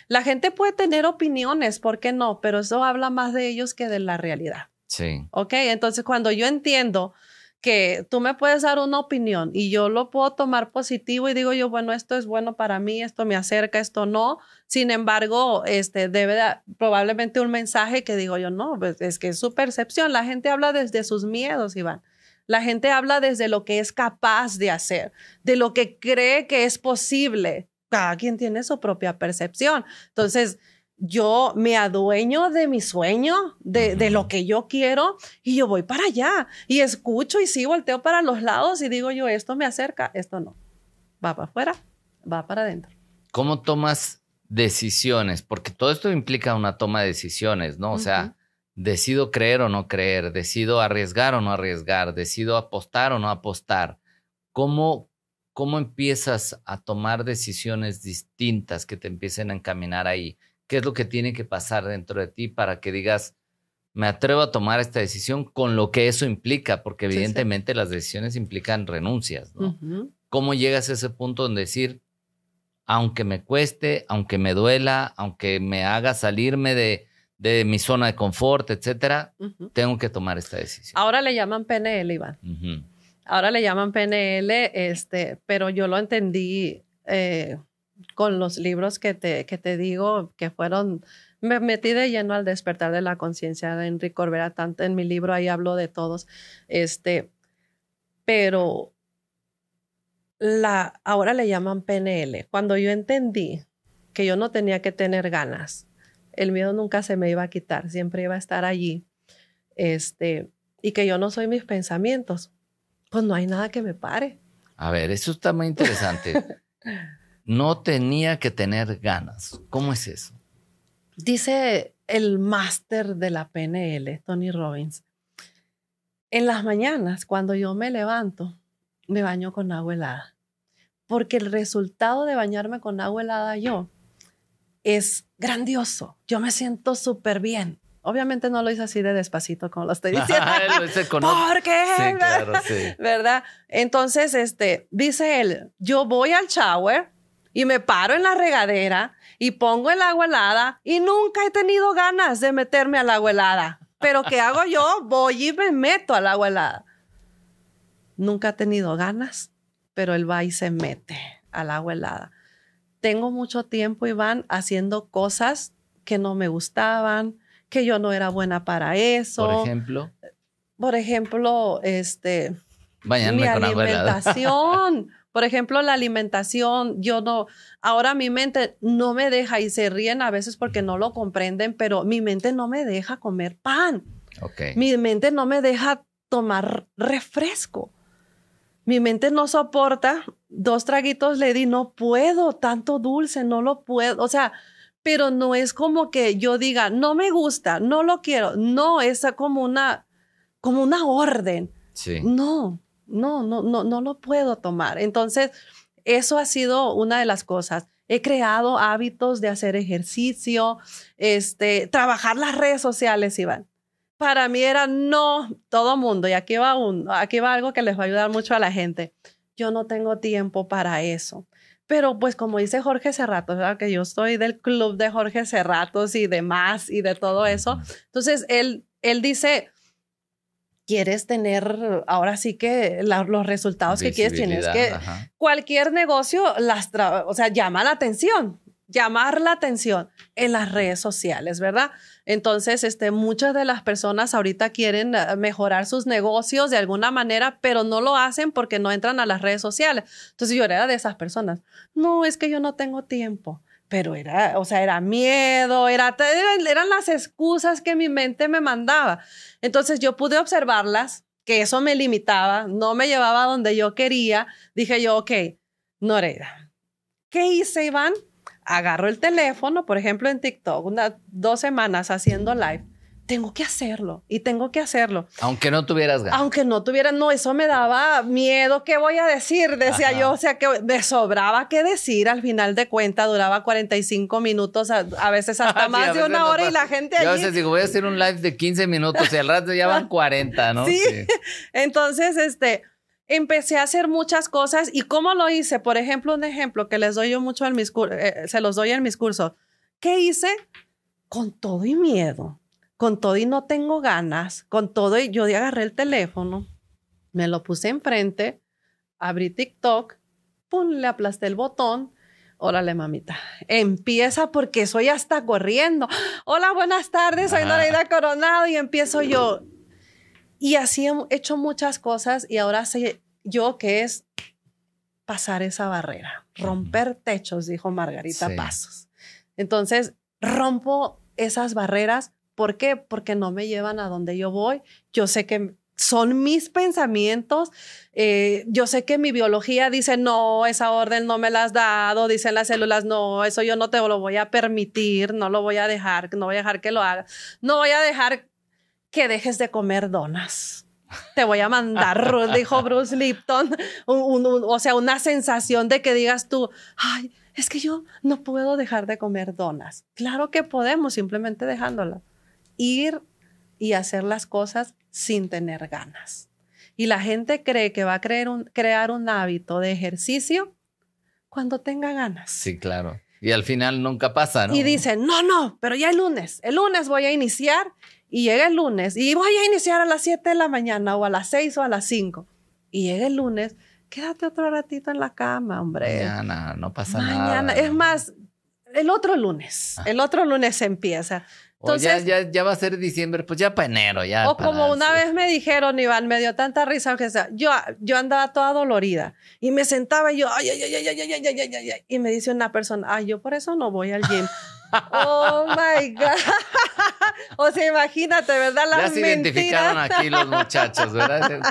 La gente puede tener opiniones, ¿por qué no? Pero eso habla más de ellos que de la realidad. Sí. ¿Ok? Entonces, cuando yo entiendo que tú me puedes dar una opinión y yo lo puedo tomar positivo y digo yo, bueno, esto es bueno para mí, esto me acerca, esto no. Sin embargo, debe probablemente un mensaje que digo yo, no, pues es que es su percepción. La gente habla desde sus miedos, Iván. La gente habla desde lo que es capaz de hacer, de lo que cree que es posible. Cada quien tiene su propia percepción. Entonces, yo me adueño de mi sueño, de lo que yo quiero y yo voy para allá y escucho y sí, volteo para los lados y digo yo, esto me acerca, esto no. Va para afuera, va para adentro. ¿Cómo tomas decisiones? Porque todo esto implica una toma de decisiones, ¿no? O sea, decido creer o no creer, decido arriesgar o no arriesgar, decido apostar o no apostar. ¿Cómo empiezas a tomar decisiones distintas que te empiecen a encaminar ahí? ¿Qué es lo que tiene que pasar dentro de ti para que digas, me atrevo a tomar esta decisión con lo que eso implica? Porque evidentemente las decisiones implican renuncias, ¿no? ¿Cómo llegas a ese punto donde decir, aunque me cueste, aunque me duela, aunque me haga salirme de mi zona de confort, etcétera, tengo que tomar esta decisión? Ahora le llaman PNL, Iván. Ahora le llaman PNL, pero yo lo entendí con los libros que te digo que fueron, me metí de lleno al despertar de la conciencia de Enrique Corbera, tanto en mi libro ahí hablo de todos, pero ahora le llaman PNL. Cuando yo entendí que yo no tenía que tener ganas, el miedo nunca se me iba a quitar, siempre iba a estar allí, y que yo no soy mis pensamientos, pues no hay nada que me pare. A ver, eso está muy interesante. No tenía que tener ganas. ¿Cómo es eso? Dice el máster de la PNL, Tony Robbins, en las mañanas cuando yo me levanto, me baño con agua helada, porque el resultado de bañarme con agua helada es grandioso. Yo me siento súper bien. Obviamente no lo hice así de despacito como lo estoy diciendo. Lo hice con ¿Por qué? Sí, claro, sí. ¿Verdad? Entonces, dice él, yo voy al shower y me paro en la regadera y pongo el agua helada y nunca he tenido ganas de meterme al agua helada. Pero ¿qué hago yo? Voy y me meto al agua helada. Nunca he tenido ganas, pero él va y se mete al agua helada. Tengo mucho tiempo, Iván, haciendo cosas que no me gustaban, que yo no era buena para eso. Por ejemplo, bañarme mi con agua helada. alimentación. Por ejemplo, la alimentación, ahora mi mente no me deja, y se ríen a veces porque no lo comprenden, pero mi mente no me deja comer pan. Okay. Mi mente no me deja tomar refresco. Mi mente no soporta 2 traguitos, le di, no puedo, tanto dulce, no lo puedo. O sea, pero no es como que yo diga, no me gusta, no lo quiero. No, es como una orden. Sí. No lo puedo tomar. Entonces, eso ha sido una de las cosas. He creado hábitos de hacer ejercicio, trabajar las redes sociales, Iván. Para mí era no, todo mundo, y aquí va algo que les va a ayudar mucho a la gente. Yo no tengo tiempo para eso. Pero pues como dice Jorge Serratos, ¿verdad? Que yo estoy del club de Jorge Serratos y demás y de todo eso. Entonces, él dice, quieres tener, ahora sí que los resultados que quieres, tienes que, cualquier negocio, llama la atención. Llamar la atención en las redes sociales, ¿verdad? Entonces, muchas de las personas ahorita quieren mejorar sus negocios de alguna manera, pero no lo hacen porque no entran a las redes sociales. Entonces, yo era de esas personas. No, es que yo no tengo tiempo. Pero era miedo, eran las excusas que mi mente me mandaba. Entonces, yo pude observarlas, que eso me limitaba, no me llevaba a donde yo quería. Dije yo, ok, Noreida, ¿qué hice, Iván? Agarro el teléfono, por ejemplo, en TikTok, 2 semanas haciendo live. Tengo que hacerlo y tengo que hacerlo. Aunque no tuvieras ganas. Aunque no tuviera, no, eso me daba miedo. ¿Qué voy a decir? Decía yo, o sea, que me sobraba qué decir. Al final de cuentas, duraba 45 minutos, a veces hasta más de una hora, y la gente allí. Yo a veces digo, voy a hacer un live de 15 minutos y al rato ya van 40, ¿no? Sí. Entonces, empecé a hacer muchas cosas. ¿Y cómo lo hice? Por ejemplo, un ejemplo que les doy yo mucho se los doy en mis cursos. ¿Qué hice? Con todo y miedo, con todo y no tengo ganas, con todo y yo agarré el teléfono, me lo puse enfrente, abrí TikTok, pum, le aplasté el botón. Órale, mamita, empieza, porque soy hasta corriendo. Hola, buenas tardes, soy Noreida Coronado, y empiezo yo. Y así he hecho muchas cosas, y ahora sé yo qué es pasar esa barrera, romper techos, dijo Margarita Pasos. Entonces, rompo esas barreras. ¿Por qué? Porque no me llevan a donde yo voy. Yo sé que son mis pensamientos. Yo sé que mi biología dice, no, esa orden no me la has dado. Dicen las células, no, eso yo no te lo voy a permitir, no lo voy a dejar, no voy a dejar que lo hagas. No voy a dejar que dejes de comer donas. Te voy a mandar, dijo Bruce Lipton, o sea, una sensación de que digas tú, ay, es que yo no puedo dejar de comer donas. Claro que podemos, simplemente dejándola. Ir y hacer las cosas sin tener ganas. Y la gente cree que va a crear un hábito de ejercicio cuando tenga ganas. Sí, claro. Y al final nunca pasa, ¿no? Y dicen, no, pero ya el lunes voy a iniciar. Y llega el lunes y voy a iniciar a las 7 de la mañana o a las 6 o a las 5. Y llega el lunes quédate otro ratito en la cama, hombre. Mañana, no pasa Mañana. nada. Es más, el otro lunes empieza. Entonces, ya va a ser diciembre, pues ya para enero, ya. O como una vez me dijeron, Iván, me dio tanta risa, que sea, yo andaba toda dolorida y me sentaba y yo, ay, y me dice una persona, ay, yo por eso no voy al gym. Oh my God. O sea, imagínate, ¿verdad? Las ya se mentiras. identificaron aquí los muchachos, ¿verdad?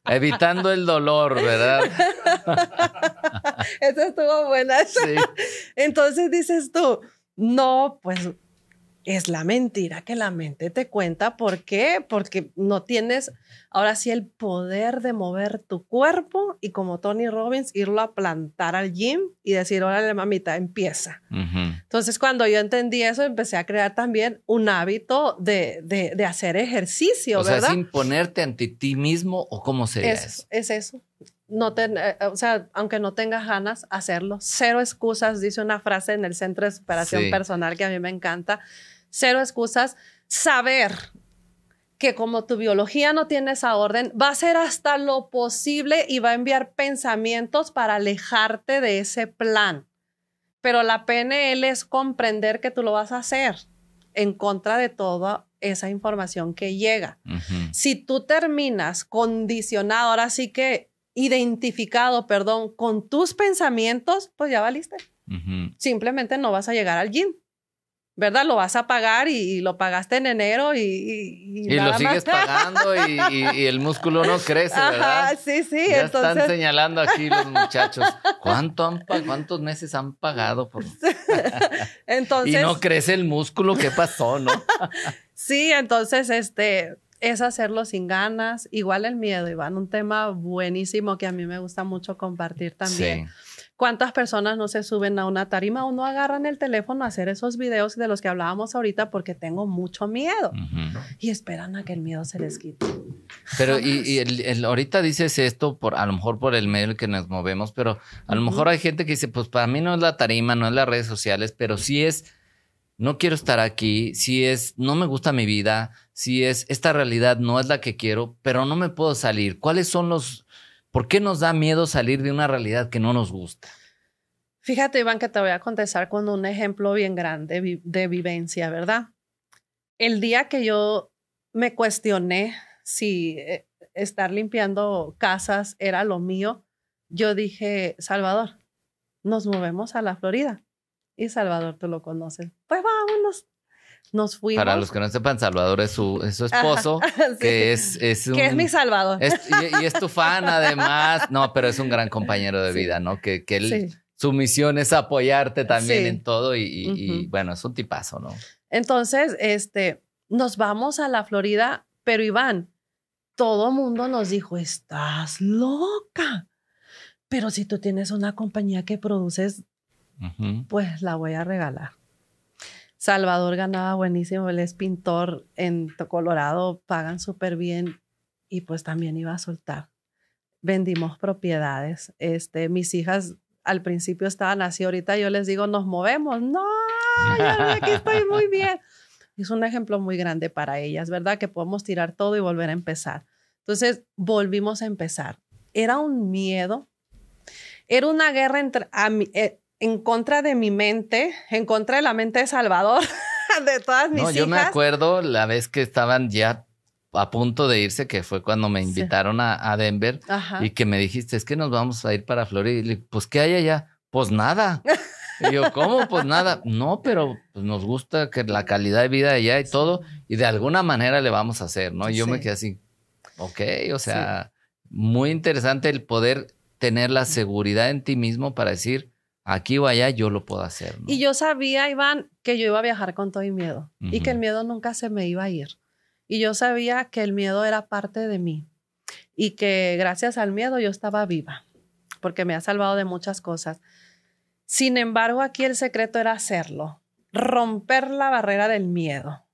Evitando el dolor, ¿verdad? Esa estuvo buena. Sí. Entonces dices tú, no, pues es la mentira que la mente te cuenta. ¿Por qué? Porque no tienes, ahora sí, el poder de mover tu cuerpo y como Tony Robbins, irlo a plantar al gym y decir, órale, mamita, empieza. Entonces, cuando yo entendí eso, empecé a crear también un hábito de hacer ejercicio, ¿verdad? O sea, sin ponerte ante ti mismo, ¿o cómo sería eso? Es eso. No o sea, aunque no tengas ganas, hacerlo. Cero excusas, dice una frase en el Centro de Superación Personal que a mí me encanta. Cero excusas. Saber que como tu biología no tiene esa orden, va a hacer hasta lo posible y va a enviar pensamientos para alejarte de ese plan. Pero la PNL es comprender que tú lo vas a hacer en contra de toda esa información que llega. Si tú terminas condicionado, ahora sí que identificado, con tus pensamientos, pues ya valiste. Simplemente no vas a llegar al gym, ¿verdad? Lo vas a pagar y lo pagaste en enero y lo sigues pagando y el músculo no crece, ¿verdad? Ajá, sí. Ya entonces están señalando aquí los muchachos. ¿Cuántos meses han pagado? Entonces, y no crece el músculo, ¿qué pasó, no? Sí, entonces es hacerlo sin ganas. Igual el miedo, Iván, un tema buenísimo que a mí me gusta mucho compartir también. Sí. ¿Cuántas personas no se suben a una tarima o no agarran el teléfono a hacer esos videos de los que hablábamos ahorita porque tengo mucho miedo? Y esperan a que el miedo se les quite. Pero ahorita dices esto a lo mejor por el medio en el que nos movemos, pero a lo mejor hay gente que dice, pues para mí no es la tarima, no es las redes sociales, pero sí es, no quiero estar aquí, sí es, no me gusta mi vida, sí es, esta realidad no es la que quiero, pero no me puedo salir. ¿Cuáles son ¿Por qué nos da miedo salir de una realidad que no nos gusta? Fíjate, Iván, que te voy a contestar con un ejemplo bien grande de vivencia, ¿verdad? El día que yo me cuestioné si estar limpiando casas era lo mío, yo dije, Salvador, nos movemos a la Florida. Y Salvador, tú lo conoces. Pues vámonos. Nos fuimos. Para los que no sepan, Salvador es su esposo, sí. que es que es mi Salvador. Y es tu fan, además. No, pero es un gran compañero de vida, ¿no? Que él, su misión es apoyarte también en todo y bueno, es un tipazo, ¿no? Entonces, nos vamos a la Florida, pero Iván, todo mundo nos dijo, estás loca. Pero si tú tienes una compañía que produces, pues la voy a regalar. Salvador ganaba buenísimo, él es pintor en Colorado, pagan súper bien y pues también iba a soltar. Vendimos propiedades. Mis hijas al principio estaban así, ahorita yo les digo, nos movemos. No, yo aquí estoy muy bien. Es un ejemplo muy grande para ellas, ¿verdad? Que podemos tirar todo y volver a empezar. Entonces volvimos a empezar. Era un miedo, era una guerra en contra de mi mente, en contra de la mente de Salvador, de todas mis hijas. Yo me acuerdo la vez que estaban ya a punto de irse, que fue cuando me invitaron a Denver, y que me dijiste, es que nos vamos a ir para Florida. Y le dije, pues, ¿qué hay allá? Pues nada. Y yo, ¿cómo? Pues nada. No, pero pues, nos gusta que la calidad de vida allá y todo, y de alguna manera le vamos a hacer, ¿no? Y yo me quedé así, ok, o sea, muy interesante el poder tener la seguridad en ti mismo para decir, aquí o allá yo lo puedo hacer, ¿no? Y yo sabía, Iván, que yo iba a viajar con todo y miedo y que el miedo nunca se me iba a ir. Y yo sabía que el miedo era parte de mí y que gracias al miedo yo estaba viva porque me ha salvado de muchas cosas. Sin embargo, aquí el secreto era hacerlo, romper la barrera del miedo,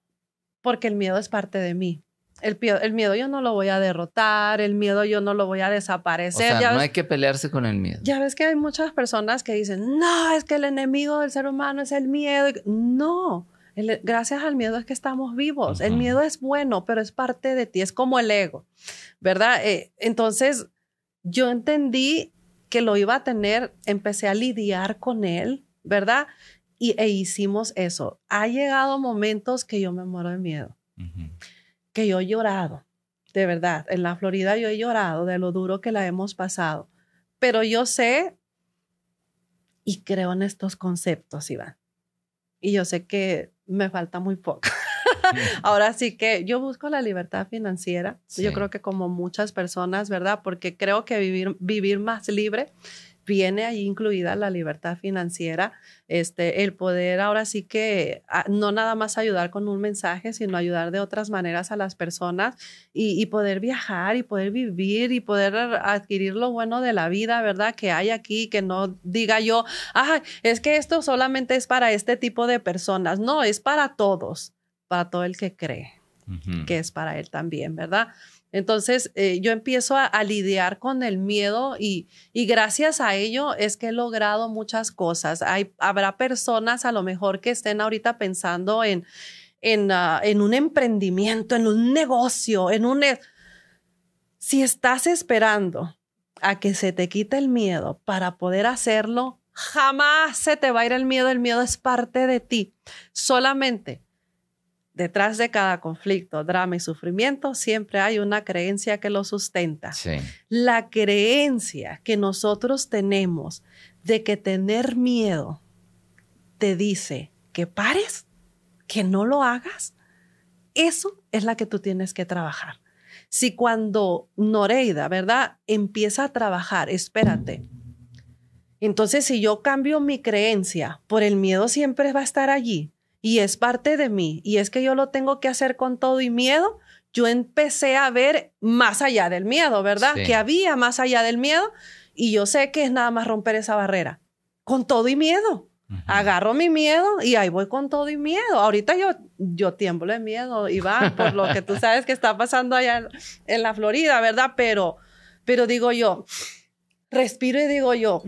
porque el miedo es parte de mí. El miedo yo no lo voy a derrotar, el miedo yo no lo voy a desaparecer. O sea, no hay que pelearse con el miedo. Ya ves que hay muchas personas que dicen, no, es que el enemigo del ser humano es el miedo. No, gracias al miedo es que estamos vivos. El miedo es bueno, pero es parte de ti, es como el ego, ¿verdad? Entonces, yo entendí que lo iba a tener, empecé a lidiar con él, ¿verdad? E hicimos eso. Ha llegado momentos que yo me muero de miedo, que yo he llorado, de verdad. En la Florida yo he llorado de lo duro que la hemos pasado, pero yo sé y creo en estos conceptos, Iván. Y yo sé que me falta muy poco. Ahora sí que yo busco la libertad financiera. Sí. Yo creo que como muchas personas, ¿verdad? Porque creo que vivir más libre viene ahí incluida la libertad financiera, el poder ahora sí que no nada más ayudar con un mensaje, sino ayudar de otras maneras a las personas y poder viajar y poder vivir y poder adquirir lo bueno de la vida, ¿verdad? Que hay aquí, que no diga yo, es que esto solamente es para este tipo de personas. No, es para todos, para todo el que cree que es para él también, ¿verdad? Entonces, yo empiezo a lidiar con el miedo y gracias a ello es que he logrado muchas cosas. Habrá personas a lo mejor que estén ahorita pensando en un emprendimiento, en un negocio, Si estás esperando a que se te quite el miedo para poder hacerlo, jamás se te va a ir el miedo. El miedo es parte de ti. Solamente detrás de cada conflicto, drama y sufrimiento, siempre hay una creencia que lo sustenta. Sí. La creencia que nosotros tenemos de que tener miedo te dice que pares, que no lo hagas, eso es la que tú tienes que trabajar. Si cuando Noreida, ¿verdad?, empieza a trabajar, espérate, entonces si yo cambio mi creencia por el miedo siempre va a estar allí, y es parte de mí, y es que yo lo tengo que hacer con todo y miedo, yo empecé a ver más allá del miedo, ¿verdad? Sí. Que había más allá del miedo, y yo sé que es nada más romper esa barrera, con todo y miedo. Agarro mi miedo y ahí voy con todo y miedo. Ahorita yo tiemblo de miedo, Iván, por lo que tú sabes que está pasando allá en la Florida, ¿verdad? Pero digo yo, respiro y digo yo,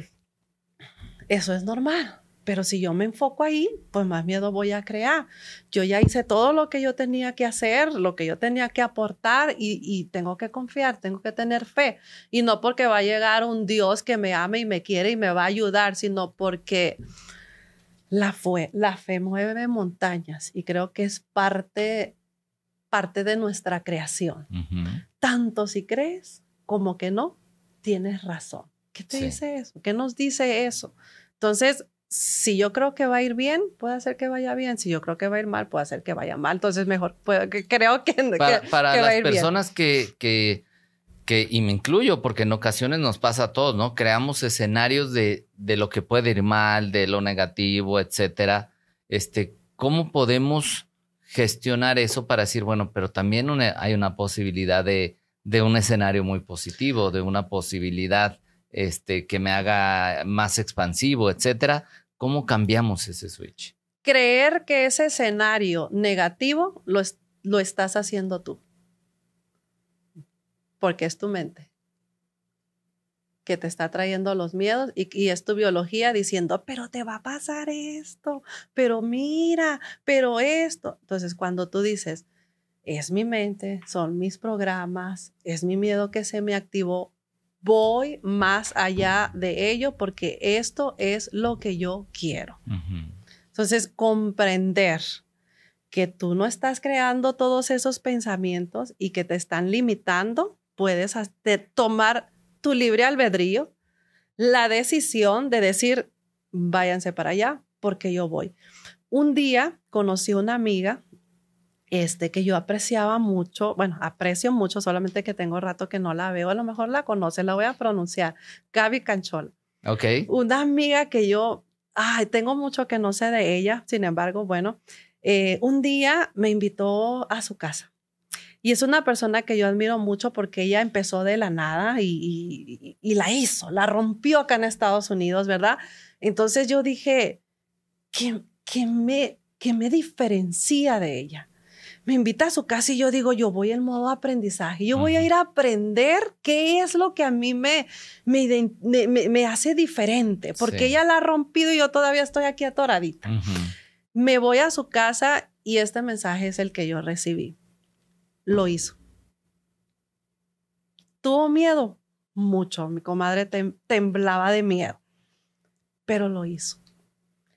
eso es normal. Pero si yo me enfoco ahí, pues más miedo voy a crear. Yo ya hice todo lo que yo tenía que hacer, lo que yo tenía que aportar y tengo que confiar, tengo que tener fe. Y no porque va a llegar un Dios que me ame y me quiere y me va a ayudar, sino porque la fe mueve montañas y creo que es parte de nuestra creación. Tanto si crees como que no, tienes razón. ¿Qué te dice eso? ¿Qué nos dice eso? Entonces, si yo creo que va a ir bien, puede ser que vaya bien. Si yo creo que va a ir mal, puede ser que vaya mal. Entonces, mejor creo que para que las va a ir personas bien. Y me incluyo, porque en ocasiones nos pasa a todos, ¿no? Creamos escenarios de lo que puede ir mal, de lo negativo, etcétera. ¿Cómo podemos gestionar eso para decir, bueno, pero también hay una posibilidad de un escenario muy positivo, de una posibilidad que me haga más expansivo, etcétera? ¿Cómo cambiamos ese switch? Creer que ese escenario negativo lo estás haciendo tú. Porque es tu mente que te está trayendo los miedos y es tu biología diciendo, pero te va a pasar esto, pero mira, pero esto. Entonces, cuando tú dices, es mi mente, son mis programas, es mi miedo que se me activó, voy más allá de ello porque esto es lo que yo quiero. Entonces, comprender que tú no estás creando todos esos pensamientos y que te están limitando, puedes tomar tu libre albedrío, la decisión de decir, váyanse para allá porque yo voy. Un día conocí una amiga que yo apreciaba mucho, bueno, aprecio mucho, solamente que tengo rato que no la veo, a lo mejor la conoce, la voy a pronunciar, Gaby Canchola. Ok. Una amiga que yo, tengo mucho que no sé de ella, sin embargo, bueno, un día me invitó a su casa. Y es una persona que yo admiro mucho porque ella empezó de la nada y la rompió acá en Estados Unidos, ¿verdad? Entonces yo dije, ¿qué me diferencia de ella? Me invita a su casa y yo digo, yo voy en modo aprendizaje. Yo voy a ir a aprender qué es lo que a mí me hace diferente. Porque ella la ha rompido y yo todavía estoy aquí atoradita. Me voy a su casa y este mensaje es el que yo recibí. Lo hizo. ¿Tuvo miedo? mucho. Mi comadre temblaba de miedo, pero lo hizo.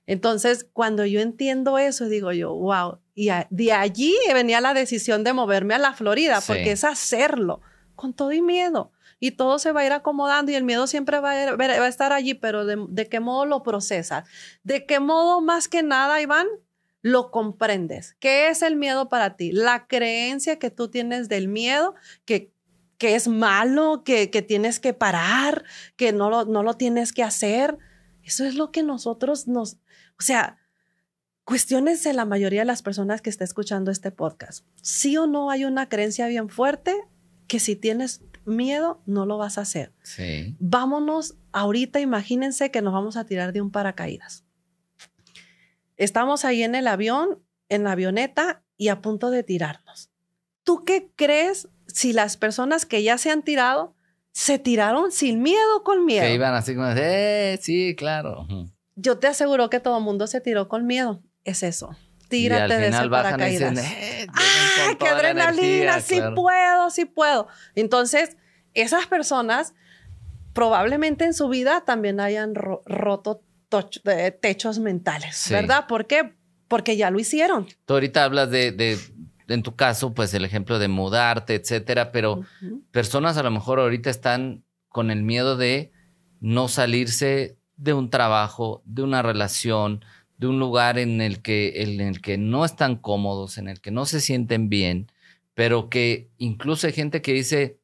Entonces, cuando yo entiendo eso, digo yo, wow. Y de allí venía la decisión de moverme a la Florida, porque es hacerlo con todo y miedo. Y todo se va a ir acomodando y el miedo siempre va a estar allí, pero ¿de qué modo lo procesas? ¿De qué modo, más que nada, Iván, lo comprendes? ¿Qué es el miedo para ti? La creencia que tú tienes del miedo, que es malo, que tienes que parar, que no lo tienes que hacer. Eso es lo que nosotros o sea, cuestiónense la mayoría de las personas que está escuchando este podcast. ¿Sí o no hay una creencia bien fuerte que si tienes miedo no lo vas a hacer? Sí. Vámonos ahorita, imagínense que nos vamos a tirar de un paracaídas. Estamos ahí en el avión, en la avioneta y a punto de tirarnos. ¿Tú qué crees si las personas que ya se han tirado se tiraron sin miedo o con miedo? Que iban así como, sí, claro. Yo te aseguro que todo el mundo se tiró con miedo. Es eso. Tírate de ese paracaídas. ¡Ah, qué adrenalina! Sí, claro. Sí puedo. Entonces, esas personas probablemente en su vida también hayan roto techos mentales, ¿verdad? ¿Por qué? Porque ya lo hicieron. Tú ahorita hablas en tu caso, pues el ejemplo de mudarte, etcétera, pero personas a lo mejor ahorita están con el miedo de no salirse de un trabajo, de una relación, de un lugar en el que no están cómodos, en el que no se sienten bien, pero que incluso hay gente que dice,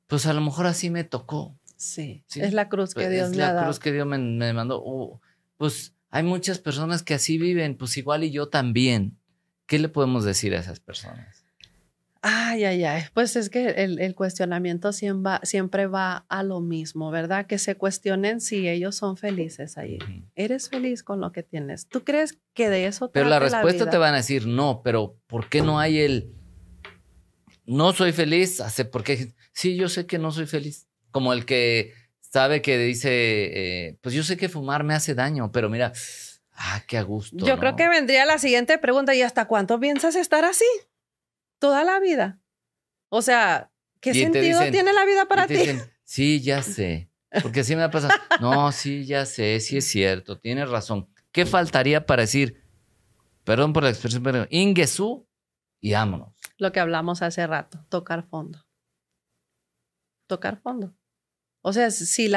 pues a lo mejor así me tocó. Sí. Es la cruz que Dios me ha dado. Es la cruz que Dios me mandó. Pues hay muchas personas que así viven, pues igual y yo también. ¿Qué le podemos decir a esas personas? Ay. Pues es que el cuestionamiento siempre va a lo mismo, ¿verdad? Que se cuestionen si ellos son felices ahí. ¿Eres feliz con lo que tienes? ¿Tú crees que de eso Pero la respuesta te van a decir no, pero ¿por qué no hay no soy feliz? ¿Por qué? Sí, yo sé que no soy feliz. Como el que sabe que dice, pues yo sé que fumar me hace daño, pero mira, qué a gusto. Yo creo que vendría la siguiente pregunta, ¿y hasta cuánto piensas estar así? ¿Toda la vida? O sea, ¿qué sentido tiene la vida para ti? Dicen, sí, ya sé. Porque así me ha pasado. No, sí, ya sé, sí es cierto, tienes razón. ¿Qué faltaría para decir, perdón por la expresión, pero inguesú y vámonos? Lo que hablamos hace rato, tocar fondo. Tocar fondo. O sea, si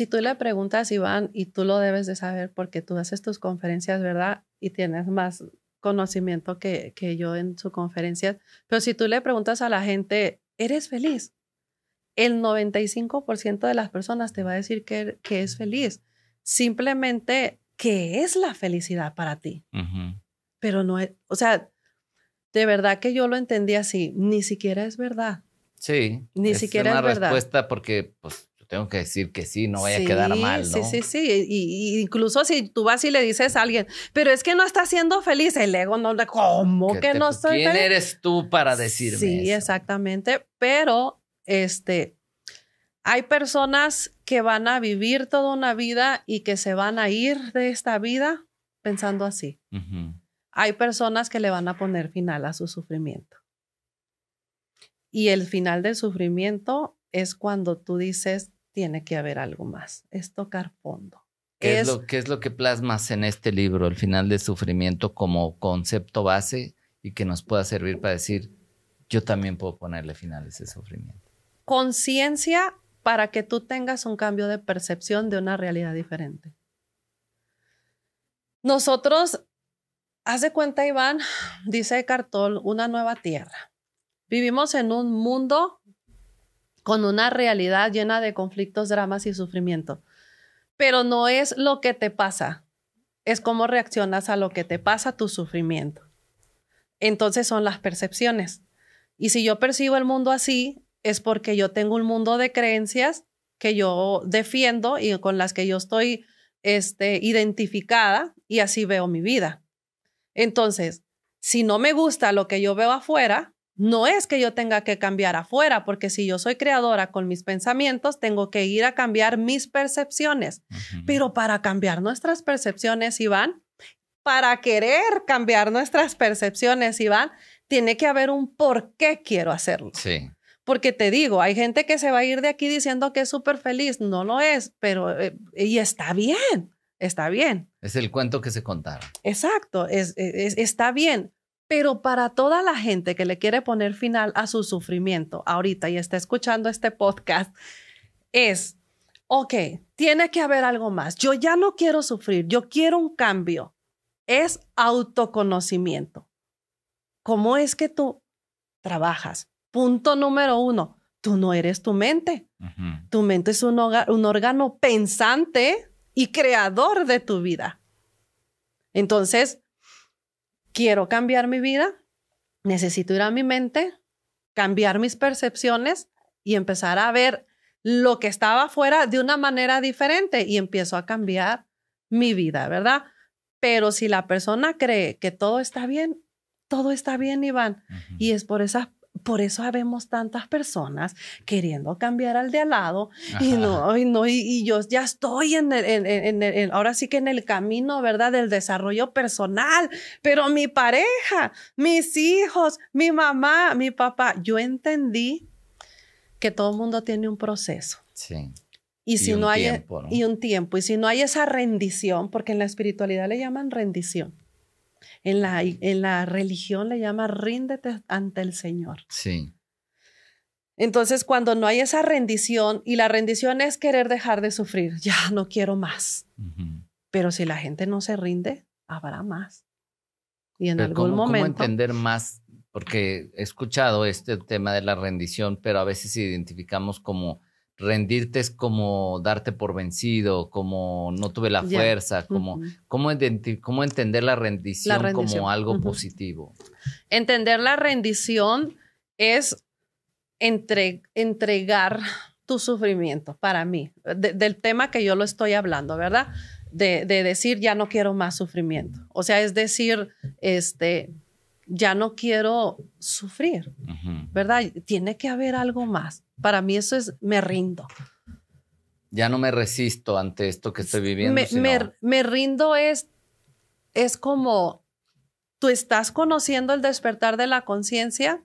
tú le preguntas, Iván, y tú lo debes de saber porque tú haces tus conferencias, ¿verdad? Y tienes más conocimiento que yo en sus conferencias. Pero si tú le preguntas a la gente, ¿eres feliz? El 95% de las personas te va a decir que es feliz. Simplemente, ¿qué es la felicidad para ti? Pero no es, o sea, de verdad que yo lo entendí así. Ni siquiera es verdad. Sí. Ni siquiera es verdad. Es una respuesta porque, pues, tengo que decir que sí, no vaya a quedar mal, ¿no? Sí. Y incluso si tú vas y le dices a alguien, pero es que no está siendo feliz, el ego no le... ¿Cómo que no estoy feliz? ¿Quién eres tú para decirme eso? Sí, exactamente. Pero, hay personas que van a vivir toda una vida y que se van a ir de esta vida pensando así. Hay personas que le van a poner final a su sufrimiento. Y el final del sufrimiento es cuando tú dices, tiene que haber algo más. Es tocar fondo. ¿Qué es lo que plasmas en este libro, el final del sufrimiento, como concepto base y que nos pueda servir para decir, yo también puedo ponerle final a ese sufrimiento? Conciencia para que tú tengas un cambio de percepción de una realidad diferente. Nosotros, haz de cuenta, Iván, dice Eckhart Tolle, una nueva tierra. Vivimos en un mundo con una realidad llena de conflictos, dramas y sufrimiento. Pero no es lo que te pasa, es cómo reaccionas a lo que te pasa, tu sufrimiento. Entonces son las percepciones. Y si yo percibo el mundo así, es porque yo tengo un mundo de creencias que yo defiendo y con las que yo estoy identificada y así veo mi vida. Entonces, si no me gusta lo que yo veo afuera, no es que yo tenga que cambiar afuera, porque si yo soy creadora con mis pensamientos, tengo que ir a cambiar mis percepciones. Pero para cambiar nuestras percepciones, Iván, para querer cambiar nuestras percepciones, Iván, tiene que haber un por qué quiero hacerlo. Sí. Porque te digo, hay gente que se va a ir de aquí diciendo que es súper feliz. No lo es, pero y está bien, está bien. Es el cuento que se contaron. Exacto, está bien. Pero para toda la gente que le quiere poner final a su sufrimiento ahorita y está escuchando este podcast, es, ok, tiene que haber algo más. Yo ya no quiero sufrir, yo quiero un cambio. Es autoconocimiento. ¿Cómo es que tú trabajas? Punto número 1, tú no eres tu mente. Tu mente es un órgano pensante y creador de tu vida. Entonces, quiero cambiar mi vida, necesito ir a mi mente, cambiar mis percepciones y empezar a ver lo que estaba afuera de una manera diferente y empiezo a cambiar mi vida, ¿verdad? Pero si la persona cree que todo está bien, Iván. Y es por eso habemos tantas personas queriendo cambiar al de al lado. Y yo ya estoy ahora sí que en el camino, ¿verdad? Del desarrollo personal. Pero mi pareja, mis hijos, mi mamá, mi papá, yo entendí que todo el mundo tiene un proceso. Sí. Y si no hay tiempo, ¿no? Y un tiempo. Y si no hay esa rendición, porque en la espiritualidad le llaman rendición. En la religión le llama ríndete ante el Señor. Sí. Entonces, cuando no hay esa rendición, y la rendición es querer dejar de sufrir, ya no quiero más. Pero si la gente no se rinde, habrá más. Y en algún momento... ¿Cómo entender más? Porque he escuchado este tema de la rendición, pero a veces identificamos como rendirte es como darte por vencido, como no tuve la fuerza, como ¿cómo entender la rendición como algo positivo? Entender la rendición es entregar tu sufrimiento para mí, del tema que yo lo estoy hablando, ¿verdad? De decir ya no quiero más sufrimiento. O sea, es decir, ya no quiero sufrir, ¿verdad? Tiene que haber algo más. Para mí eso es, me rindo. Ya no me resisto ante esto que estoy viviendo. Me rindo es como tú estás conociendo el despertar de la conciencia,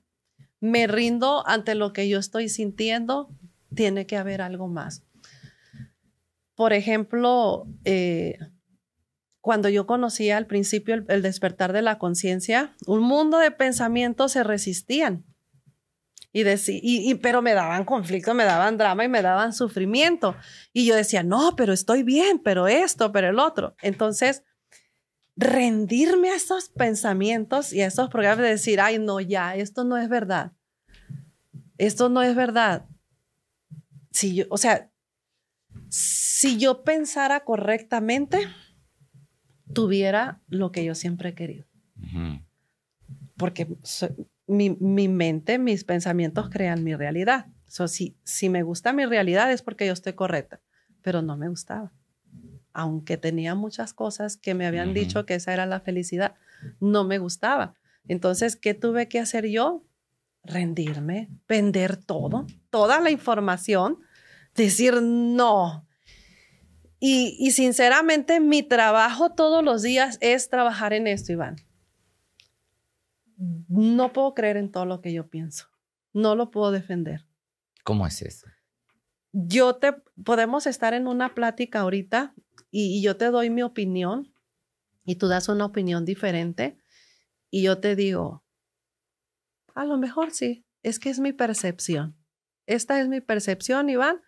me rindo ante lo que yo estoy sintiendo, tiene que haber algo más. Por ejemplo, cuando yo conocía al principio el despertar de la conciencia, un mundo de pensamientos se resistían. Pero me daban conflicto, me daban drama y me daban sufrimiento. Y yo decía, no, pero estoy bien, pero esto, pero el otro. Entonces, rendirme a esos pensamientos y a esos programas de decir, ay, no, ya, esto no es verdad. Esto no es verdad. Si yo pensara correctamente, tuviera lo que yo siempre he querido. Porque mi mente, mis pensamientos crean mi realidad. Si me gusta mi realidad es porque yo estoy correcta, pero no me gustaba. Aunque tenía muchas cosas que me habían dicho que esa era la felicidad, no me gustaba. Entonces, ¿qué tuve que hacer yo? Rendirme, vender toda la información, decir no. Y sinceramente, mi trabajo todos los días es trabajar en esto, Iván. No puedo creer en todo lo que yo pienso. No lo puedo defender. ¿Cómo es eso? Podemos estar en una plática ahorita y yo te doy mi opinión y tú das una opinión diferente y yo te digo, a lo mejor sí, es que es mi percepción. Esta es mi percepción, Iván.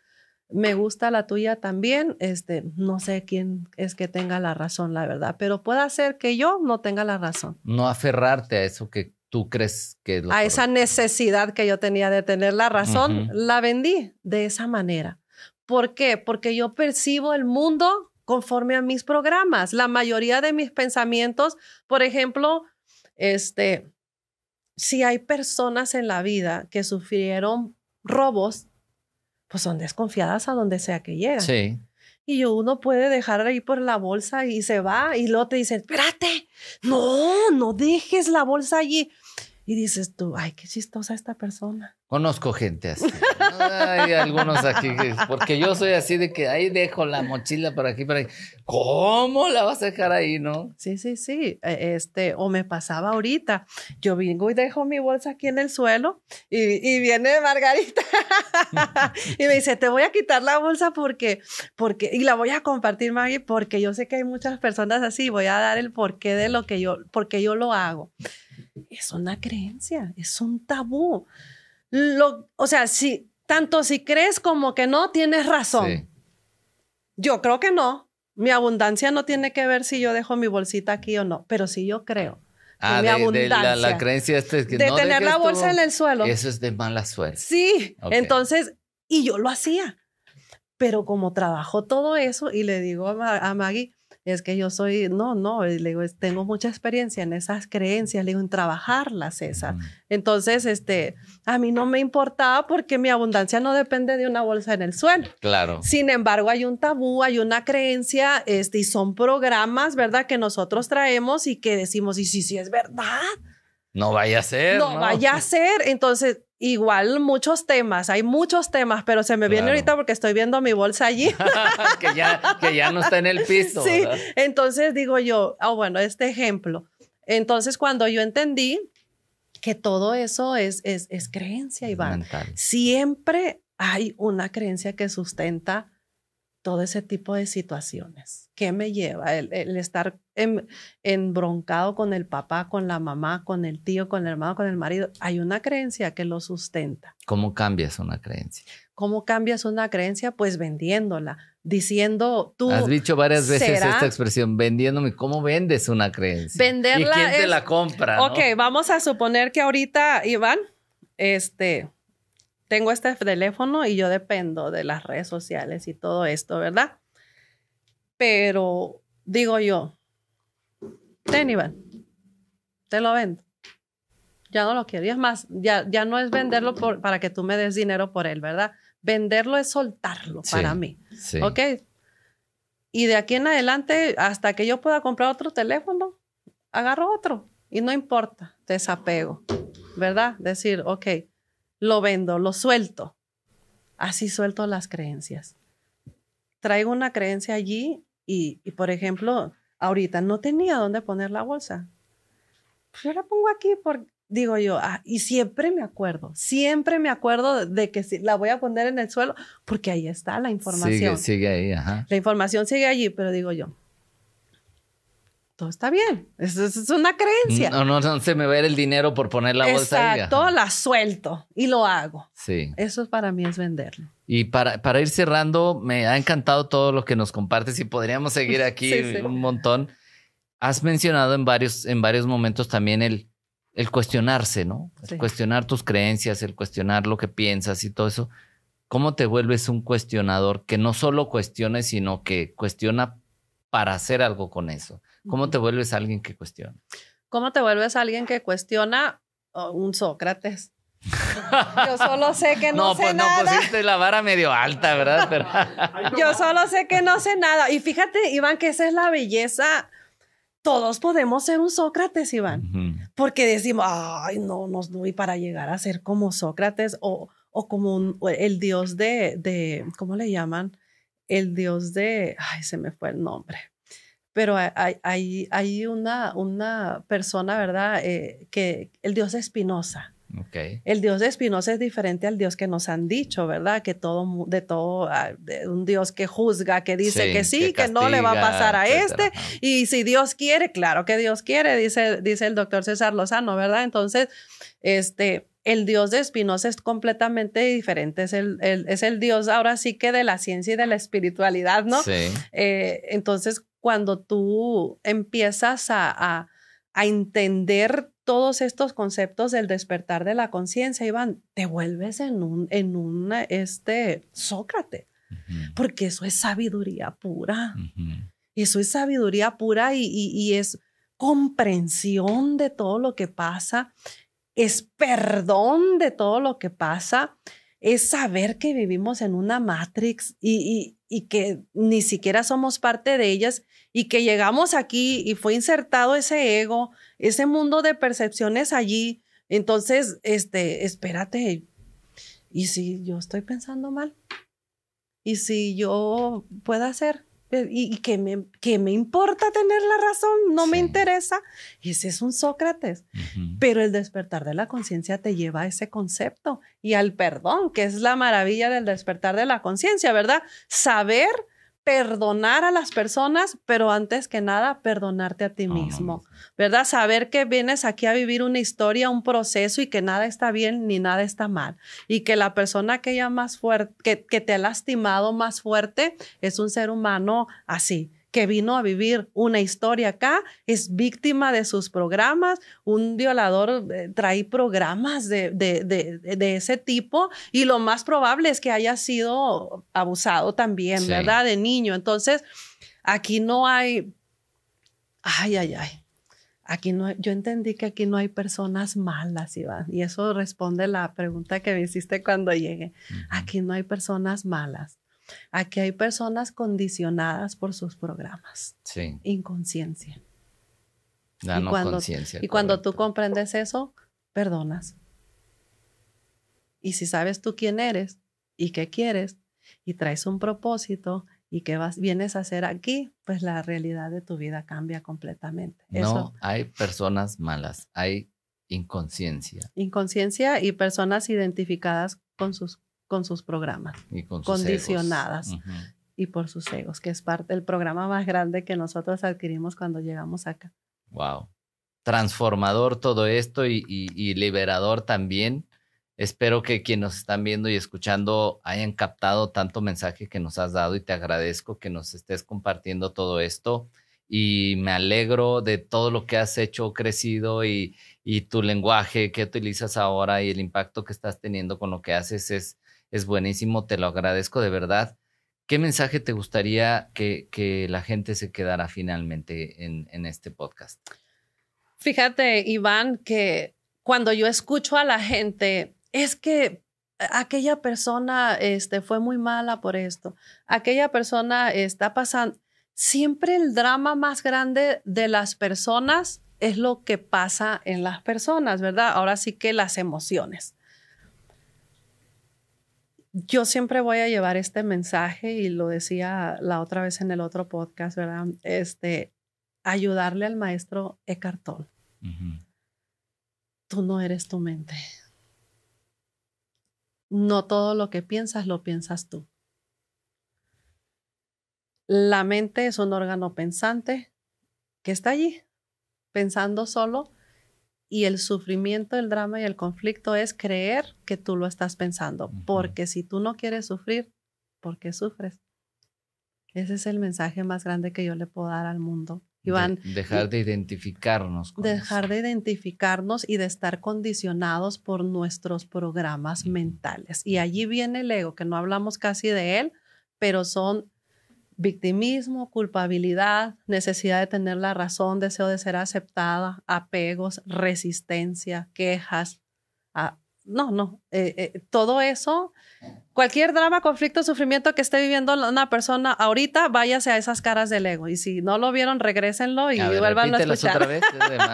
Me gusta la tuya también. No sé quién es que tenga la razón, la verdad, pero puede ser que yo no tenga la razón. No aferrarte a eso que tú crees que es lo correcto. Esa necesidad que yo tenía de tener la razón, la vendí de esa manera. ¿Por qué? Porque yo percibo el mundo conforme a mis programas. La mayoría de mis pensamientos, por ejemplo, si hay personas en la vida que sufrieron robos, pues son desconfiadas a donde sea que llegan. Sí. Y uno puede dejar ahí por la bolsa y se va y luego te dicen, espérate, no dejes la bolsa allí. Y dices tú, ay, qué chistosa esta persona. Conozco gente así. Hay algunos aquí, porque yo soy así de que ahí dejo la mochila por aquí, por ahí. ¿Cómo la vas a dejar ahí, no? Sí, sí, sí. O me pasaba ahorita. Yo vengo y dejo mi bolsa aquí en el suelo y viene Margarita y me dice, te voy a quitar la bolsa porque, y la voy a compartir, Maggie, porque yo sé que hay muchas personas así. Voy a dar el porqué de lo que porque yo lo hago. Es una creencia, es un tabú. O sea, tanto si crees como que no, tienes razón. Sí. Yo creo que no. Mi abundancia no tiene que ver si yo dejo mi bolsita aquí o no, pero sí yo creo. Mi abundancia. La creencia es que de no tener la bolsa en el suelo. Eso es de mala suerte. Sí, okay. Entonces, y yo lo hacía. Pero como trabajo todo eso y le digo a Maggie, es que yo soy, le digo, tengo mucha experiencia en esas creencias, le digo, en trabajarlas esas. Entonces, a mí no me importaba porque mi abundancia no depende de una bolsa en el suelo. Claro. Sin embargo, hay un tabú, hay una creencia, y son programas, ¿verdad? Que nosotros traemos y que decimos, y sí es verdad. No vaya a ser. No vaya a ser. Entonces, igual hay muchos temas, pero se me viene ahorita porque estoy viendo mi bolsa allí. que ya no está en el piso. Sí, ¿verdad? Entonces digo yo, bueno, este ejemplo. Entonces, cuando yo entendí que todo eso es creencia, Iván, mental. Siempre hay una creencia que sustenta todo ese tipo de situaciones. ¿Qué me lleva? El estar embroncado con el papá, con la mamá, con el tío, con el hermano, con el marido. Hay una creencia que lo sustenta. ¿Cómo cambias una creencia? ¿Cómo cambias una creencia? Pues vendiéndola, diciendo tú. Has dicho varias veces esta expresión, vendiéndome. ¿Cómo vendes una creencia? Venderla. ¿Y quién te la compra? Ok, ¿no? Vamos a suponer que ahorita, Iván, tengo este teléfono y yo dependo de las redes sociales y todo esto, ¿verdad? Pero digo yo, ten, Iván, te lo vendo. Ya no lo quiero. Y es más, ya no es venderlo para que tú me des dinero por él, ¿verdad? Venderlo es soltarlo para mí. Sí. ¿Ok? Y de aquí en adelante, hasta que yo pueda comprar otro teléfono, agarro otro. Y no importa, desapego, ¿verdad? Decir, ok, lo vendo, lo suelto. Así suelto las creencias. Traigo una creencia allí y por ejemplo, ahorita no tenía dónde poner la bolsa. Pues yo la pongo aquí digo yo, y siempre me acuerdo de que la voy a poner en el suelo porque ahí está la información. Sigue ahí, ajá. La información sigue allí, pero digo yo, todo está bien. Eso es una creencia. No se me va a ir el dinero por poner la bolsa ahí. Exacto, la suelto y lo hago. Sí. Eso para mí es venderlo. Y para ir cerrando, me ha encantado todo lo que nos compartes y podríamos seguir aquí un montón. Has mencionado en varios momentos también el cuestionarse, ¿no? Sí. El cuestionar tus creencias, el cuestionar lo que piensas y todo eso. ¿Cómo te vuelves un cuestionador que no solo cuestione, sino que cuestiona para hacer algo con eso? ¿Cómo te vuelves alguien que cuestiona? ¿Cómo te vuelves alguien que cuestiona? Un Sócrates. Yo solo sé que no sé nada. No, pusiste la vara medio alta, ¿verdad? Pero... Yo solo sé que no sé nada. Y fíjate, Iván, que esa es la belleza. Todos podemos ser un Sócrates, Iván. Porque decimos, ay, no, y para llegar a ser como Sócrates o como el dios ¿cómo le llaman? El dios ay, se me fue el nombre. Pero hay una persona, ¿verdad? Que el dios de Spinoza. Okay. El dios de Spinoza es diferente al dios que nos han dicho, ¿verdad? Que un dios que juzga, que dice que sí, que castiga, no le va a pasar a etcétera. Y si Dios quiere, claro que Dios quiere, dice el doctor César Lozano, ¿verdad? Entonces, el dios de Spinoza es completamente diferente, es el dios ahora sí que de la ciencia y de la espiritualidad, ¿no? Sí. Entonces, cuando tú empiezas a entender todos estos conceptos del despertar de la conciencia, Iván, te vuelves en un Sócrates, porque eso es sabiduría pura. Eso es sabiduría pura y es comprensión de todo lo que pasa, es perdón de todo lo que pasa, es saber que vivimos en una Matrix y que ni siquiera somos parte de ellas y que llegamos aquí y fue insertado ese ego, ese mundo de percepciones allí. Entonces, espérate, ¿Y si yo estoy pensando mal? ¿Y si yo puedo hacer? ¿Y qué me importa tener la razón? No me interesa. Ese es un Sócrates. Pero el despertar de la conciencia te lleva a ese concepto y al perdón, que es la maravilla del despertar de la conciencia, ¿verdad? Saber perdonar a las personas, pero antes que nada, perdonarte a ti mismo, ¿verdad? Saber que vienes aquí a vivir una historia, un proceso y que nada está bien ni nada está mal. Y que la persona que ella más fuerte, que te ha lastimado más fuerte, es un ser humano así, que vino a vivir una historia acá, es víctima de sus programas. Un violador trae programas de ese tipo y lo más probable es que haya sido abusado también, ¿verdad? De niño. Entonces, aquí no hay... Aquí no hay, yo entendí que aquí no hay personas malas, Iván, y eso responde la pregunta que me hiciste cuando llegué. Aquí no hay personas malas. Aquí hay personas condicionadas por sus programas. Inconsciencia. La no conciencia. Y cuando tú comprendes eso, perdonas. Y si sabes tú quién eres y qué quieres y traes un propósito y qué vienes a hacer aquí, pues la realidad de tu vida cambia completamente. No hay personas malas, hay inconsciencia. Inconsciencia y personas identificadas con sus programas y con sus condicionadas y por sus egos, que es parte del programa más grande que nosotros adquirimos cuando llegamos acá. Wow. Transformador todo esto y liberador también. Espero que quienes nos están viendo y escuchando hayan captado tanto mensaje que nos has dado y te agradezco que nos estés compartiendo todo esto y me alegro de todo lo que has hecho, crecido y tu lenguaje que utilizas ahora y el impacto que estás teniendo con lo que haces es buenísimo, te lo agradezco de verdad. ¿Qué mensaje te gustaría que la gente se quedara finalmente en este podcast? Fíjate, Iván, que cuando yo escucho a la gente, es que aquella persona fue muy mala por esto, aquella persona está pasando. Siempre el drama más grande de las personas es lo que pasa en las personas, ¿verdad? Ahora sí que las emociones. Yo siempre voy a llevar este mensaje y lo decía la otra vez en el otro podcast, ¿verdad? Ayudarle al maestro Eckhart Tolle. Tú no eres tu mente. No todo lo que piensas lo piensas tú. La mente es un órgano pensante que está allí, pensando solo. Y el sufrimiento, el drama y el conflicto es creer que tú lo estás pensando. Porque si tú no quieres sufrir, ¿por qué sufres? Ese es el mensaje más grande que yo le puedo dar al mundo. Iván, dejar de identificarnos. Dejar de identificarnos y de estar condicionados por nuestros programas mentales. Y allí viene el ego, que no hablamos casi de él, pero son victimismo, culpabilidad, necesidad de tener la razón, deseo de ser aceptada, apegos, resistencia, quejas. Todo eso, cualquier drama, conflicto, sufrimiento que esté viviendo una persona ahorita, váyase a esas caras del ego. Y si no lo vieron, regrésenlo y vuelvan a escuchar. Otra vez,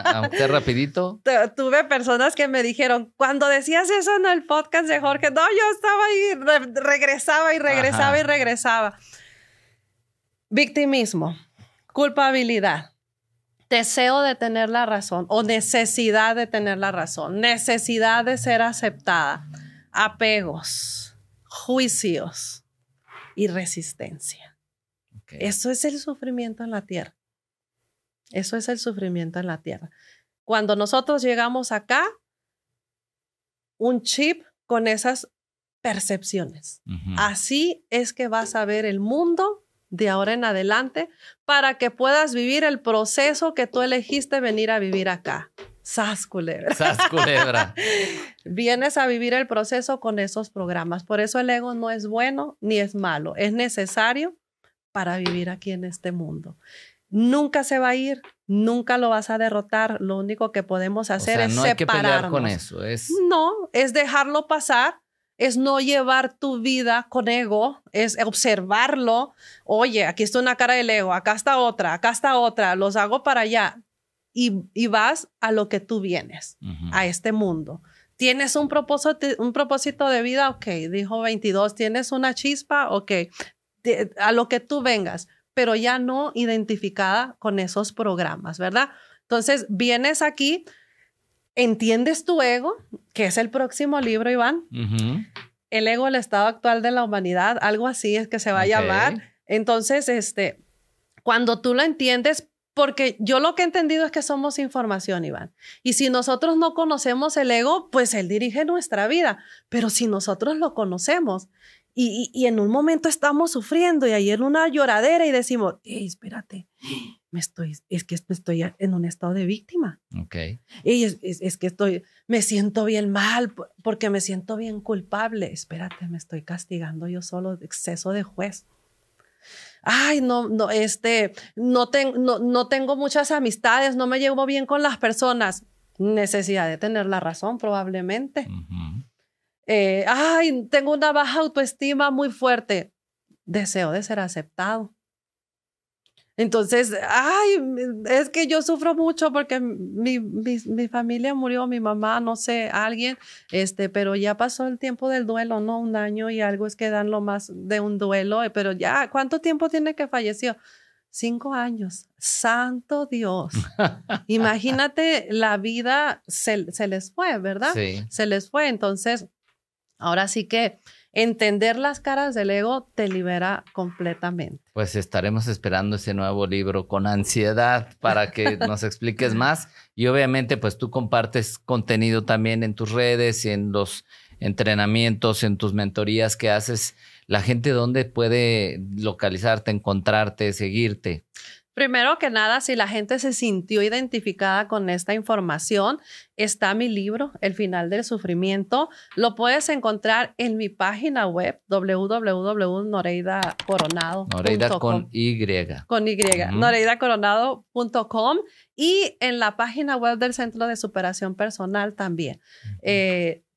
aunque rapidito. Tuve personas que me dijeron, cuando decías eso en el podcast de Jorge, no, yo estaba ahí, regresaba y regresaba y regresaba. Victimismo, culpabilidad, deseo de tener la razón o necesidad de tener la razón, necesidad de ser aceptada, apegos, juicios y resistencia. Eso es el sufrimiento en la tierra. Eso es el sufrimiento en la tierra. Cuando nosotros llegamos acá, un chip con esas percepciones. Así es que vas a ver el mundo de ahora en adelante para que puedas vivir el proceso que tú elegiste venir a vivir acá. ¡Sas, culebra! ¡Sas, culebra! Vienes a vivir el proceso con esos programas. Por eso el ego no es bueno ni es malo. Es necesario para vivir aquí en este mundo. Nunca se va a ir, nunca lo vas a derrotar. Lo único que podemos hacer es separarnos. No hay que pelear con eso. No, es dejarlo pasar. Es no llevar tu vida con ego, es observarlo. Oye, aquí está una cara del ego, acá está otra, los hago para allá. Y vas a lo que tú vienes, a este mundo. ¿Tienes un propósito de vida? Ok, dijo 22. ¿Tienes una chispa? Ok, a lo que tú vengas, pero ya no identificada con esos programas, ¿verdad? Entonces, vienes aquí, entiendes tu ego, que es el próximo libro, Iván. Uh-huh. El ego, el estado actual de la humanidad, algo así es que se va a llamar. Entonces, cuando tú lo entiendes, porque yo lo que he entendido es que somos información, Iván. Y si nosotros no conocemos el ego, pues él dirige nuestra vida. Pero si nosotros lo conocemos y en un momento estamos sufriendo y ahí en una lloradera y decimos, hey, espérate, es que estoy en un estado de víctima. Okay. Y es que me siento bien mal porque me siento bien culpable. Espérate, me estoy castigando yo solo, exceso de juez. Ay, no tengo muchas amistades, no me llevo bien con las personas. Necesidad de tener la razón, probablemente. Uh-huh. Ay, tengo una baja autoestima muy fuerte. Deseo de ser aceptado. Entonces, ay, es que yo sufro mucho porque mi familia murió, mi mamá, no sé, alguien, pero ya pasó el tiempo del duelo, ¿no? 1 año y algo es que dan lo más de un duelo, pero ya, ¿cuánto tiempo tiene que falleció? 5 años. Santo Dios. Imagínate, la vida se les fue, ¿verdad? Sí. Se les fue. Entonces, ahora sí que entender las caras del ego te libera completamente. Pues estaremos esperando ese nuevo libro con ansiedad para que nos expliques más. Y obviamente, pues tú compartes contenido también en tus redes y en los entrenamientos, en tus mentorías que haces. La gente, ¿dónde puede localizarte, encontrarte, seguirte? Primero que nada, si la gente se sintió identificada con esta información, está mi libro, El final del sufrimiento. Lo puedes encontrar en mi página web, www.noreidacoronado.com. Noreida con Y. Con Y, noreidacoronado.com, y en la página web del Centro de Superación Personal también.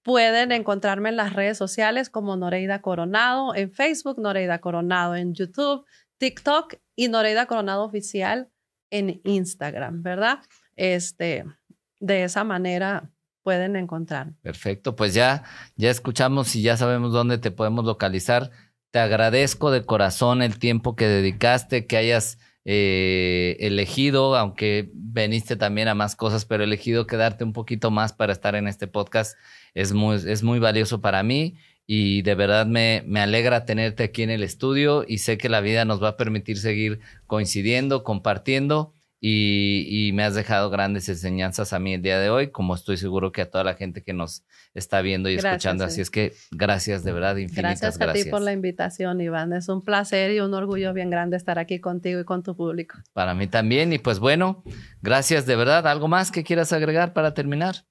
Pueden encontrarme en las redes sociales como Noreida Coronado, en Facebook, Noreida Coronado, en YouTube, TikTok y Noreida Coronado Oficial en Instagram, ¿verdad? De esa manera pueden encontrar. Perfecto, pues ya escuchamos y ya sabemos dónde te podemos localizar. Te agradezco de corazón el tiempo que dedicaste, que hayas elegido, aunque veniste también a más cosas, pero elegido quedarte un poquito más para estar en este podcast. Es muy valioso para mí. Y de verdad me alegra tenerte aquí en el estudio y sé que la vida nos va a permitir seguir coincidiendo, compartiendo y me has dejado grandes enseñanzas a mí el día de hoy, como estoy seguro que a toda la gente que nos está viendo y escuchando. Así es que gracias, de verdad, infinitas gracias. Gracias a ti por la invitación, Iván. Es un placer y un orgullo bien grande estar aquí contigo y con tu público. Para mí también. Y pues bueno, gracias de verdad. ¿Algo más que quieras agregar para terminar?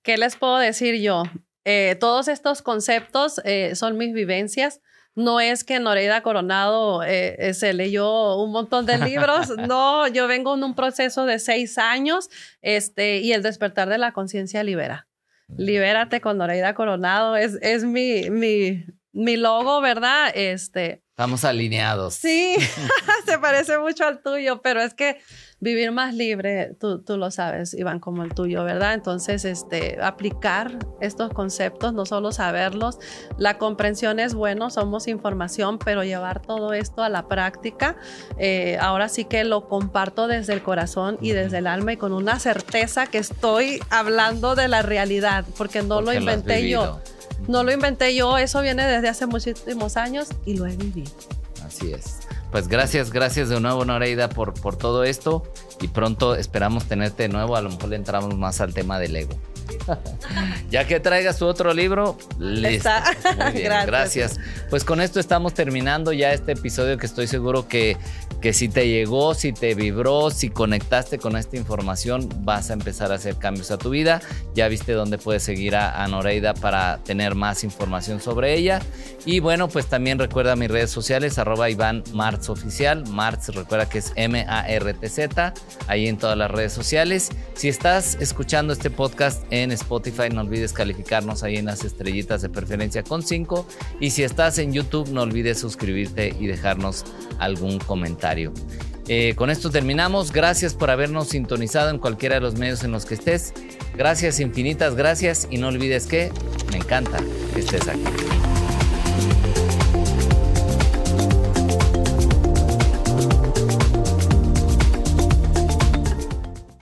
¿Qué les puedo decir yo? Todos estos conceptos son mis vivencias. No es que Noreida Coronado se leyó un montón de libros. No, yo vengo en un proceso de 6 años y el despertar de la conciencia libera. Libérate con Noreida Coronado. Es mi logo, ¿verdad? Estamos alineados. Sí, se parece mucho al tuyo, pero es que vivir más libre, tú lo sabes, Iván, como el tuyo, ¿verdad? Entonces, aplicar estos conceptos, no solo saberlos, la comprensión es bueno, somos información, pero llevar todo esto a la práctica, ahora sí que lo comparto desde el corazón y desde el alma y con una certeza que estoy hablando de la realidad, porque lo inventé yo. No lo inventé yo, eso viene desde hace muchísimos años y lo he vivido. Así es. Pues gracias de nuevo, Noreida, por todo esto y pronto esperamos tenerte de nuevo. A lo mejor le entramos más al tema del ego. Ya que traigas tu otro libro, listo. Muy bien, gracias. Pues con esto estamos terminando ya este episodio que estoy seguro que si te llegó, si te vibró, si conectaste con esta información, vas a empezar a hacer cambios a tu vida. Ya viste dónde puedes seguir a Noreida para tener más información sobre ella. Y bueno, pues también recuerda mis redes sociales, @IvánMartzOficial. Martz, recuerda que es M-A-R-T-Z, ahí en todas las redes sociales. Si estás escuchando este podcast en Spotify, no olvides calificarnos ahí en las estrellitas, de preferencia con 5. Y si estás en YouTube, no olvides suscribirte y dejarnos algún comentario. Con esto terminamos. Gracias por habernos sintonizado en cualquiera de los medios en los que estés. Gracias, infinitas gracias. Y no olvides que me encanta que estés aquí.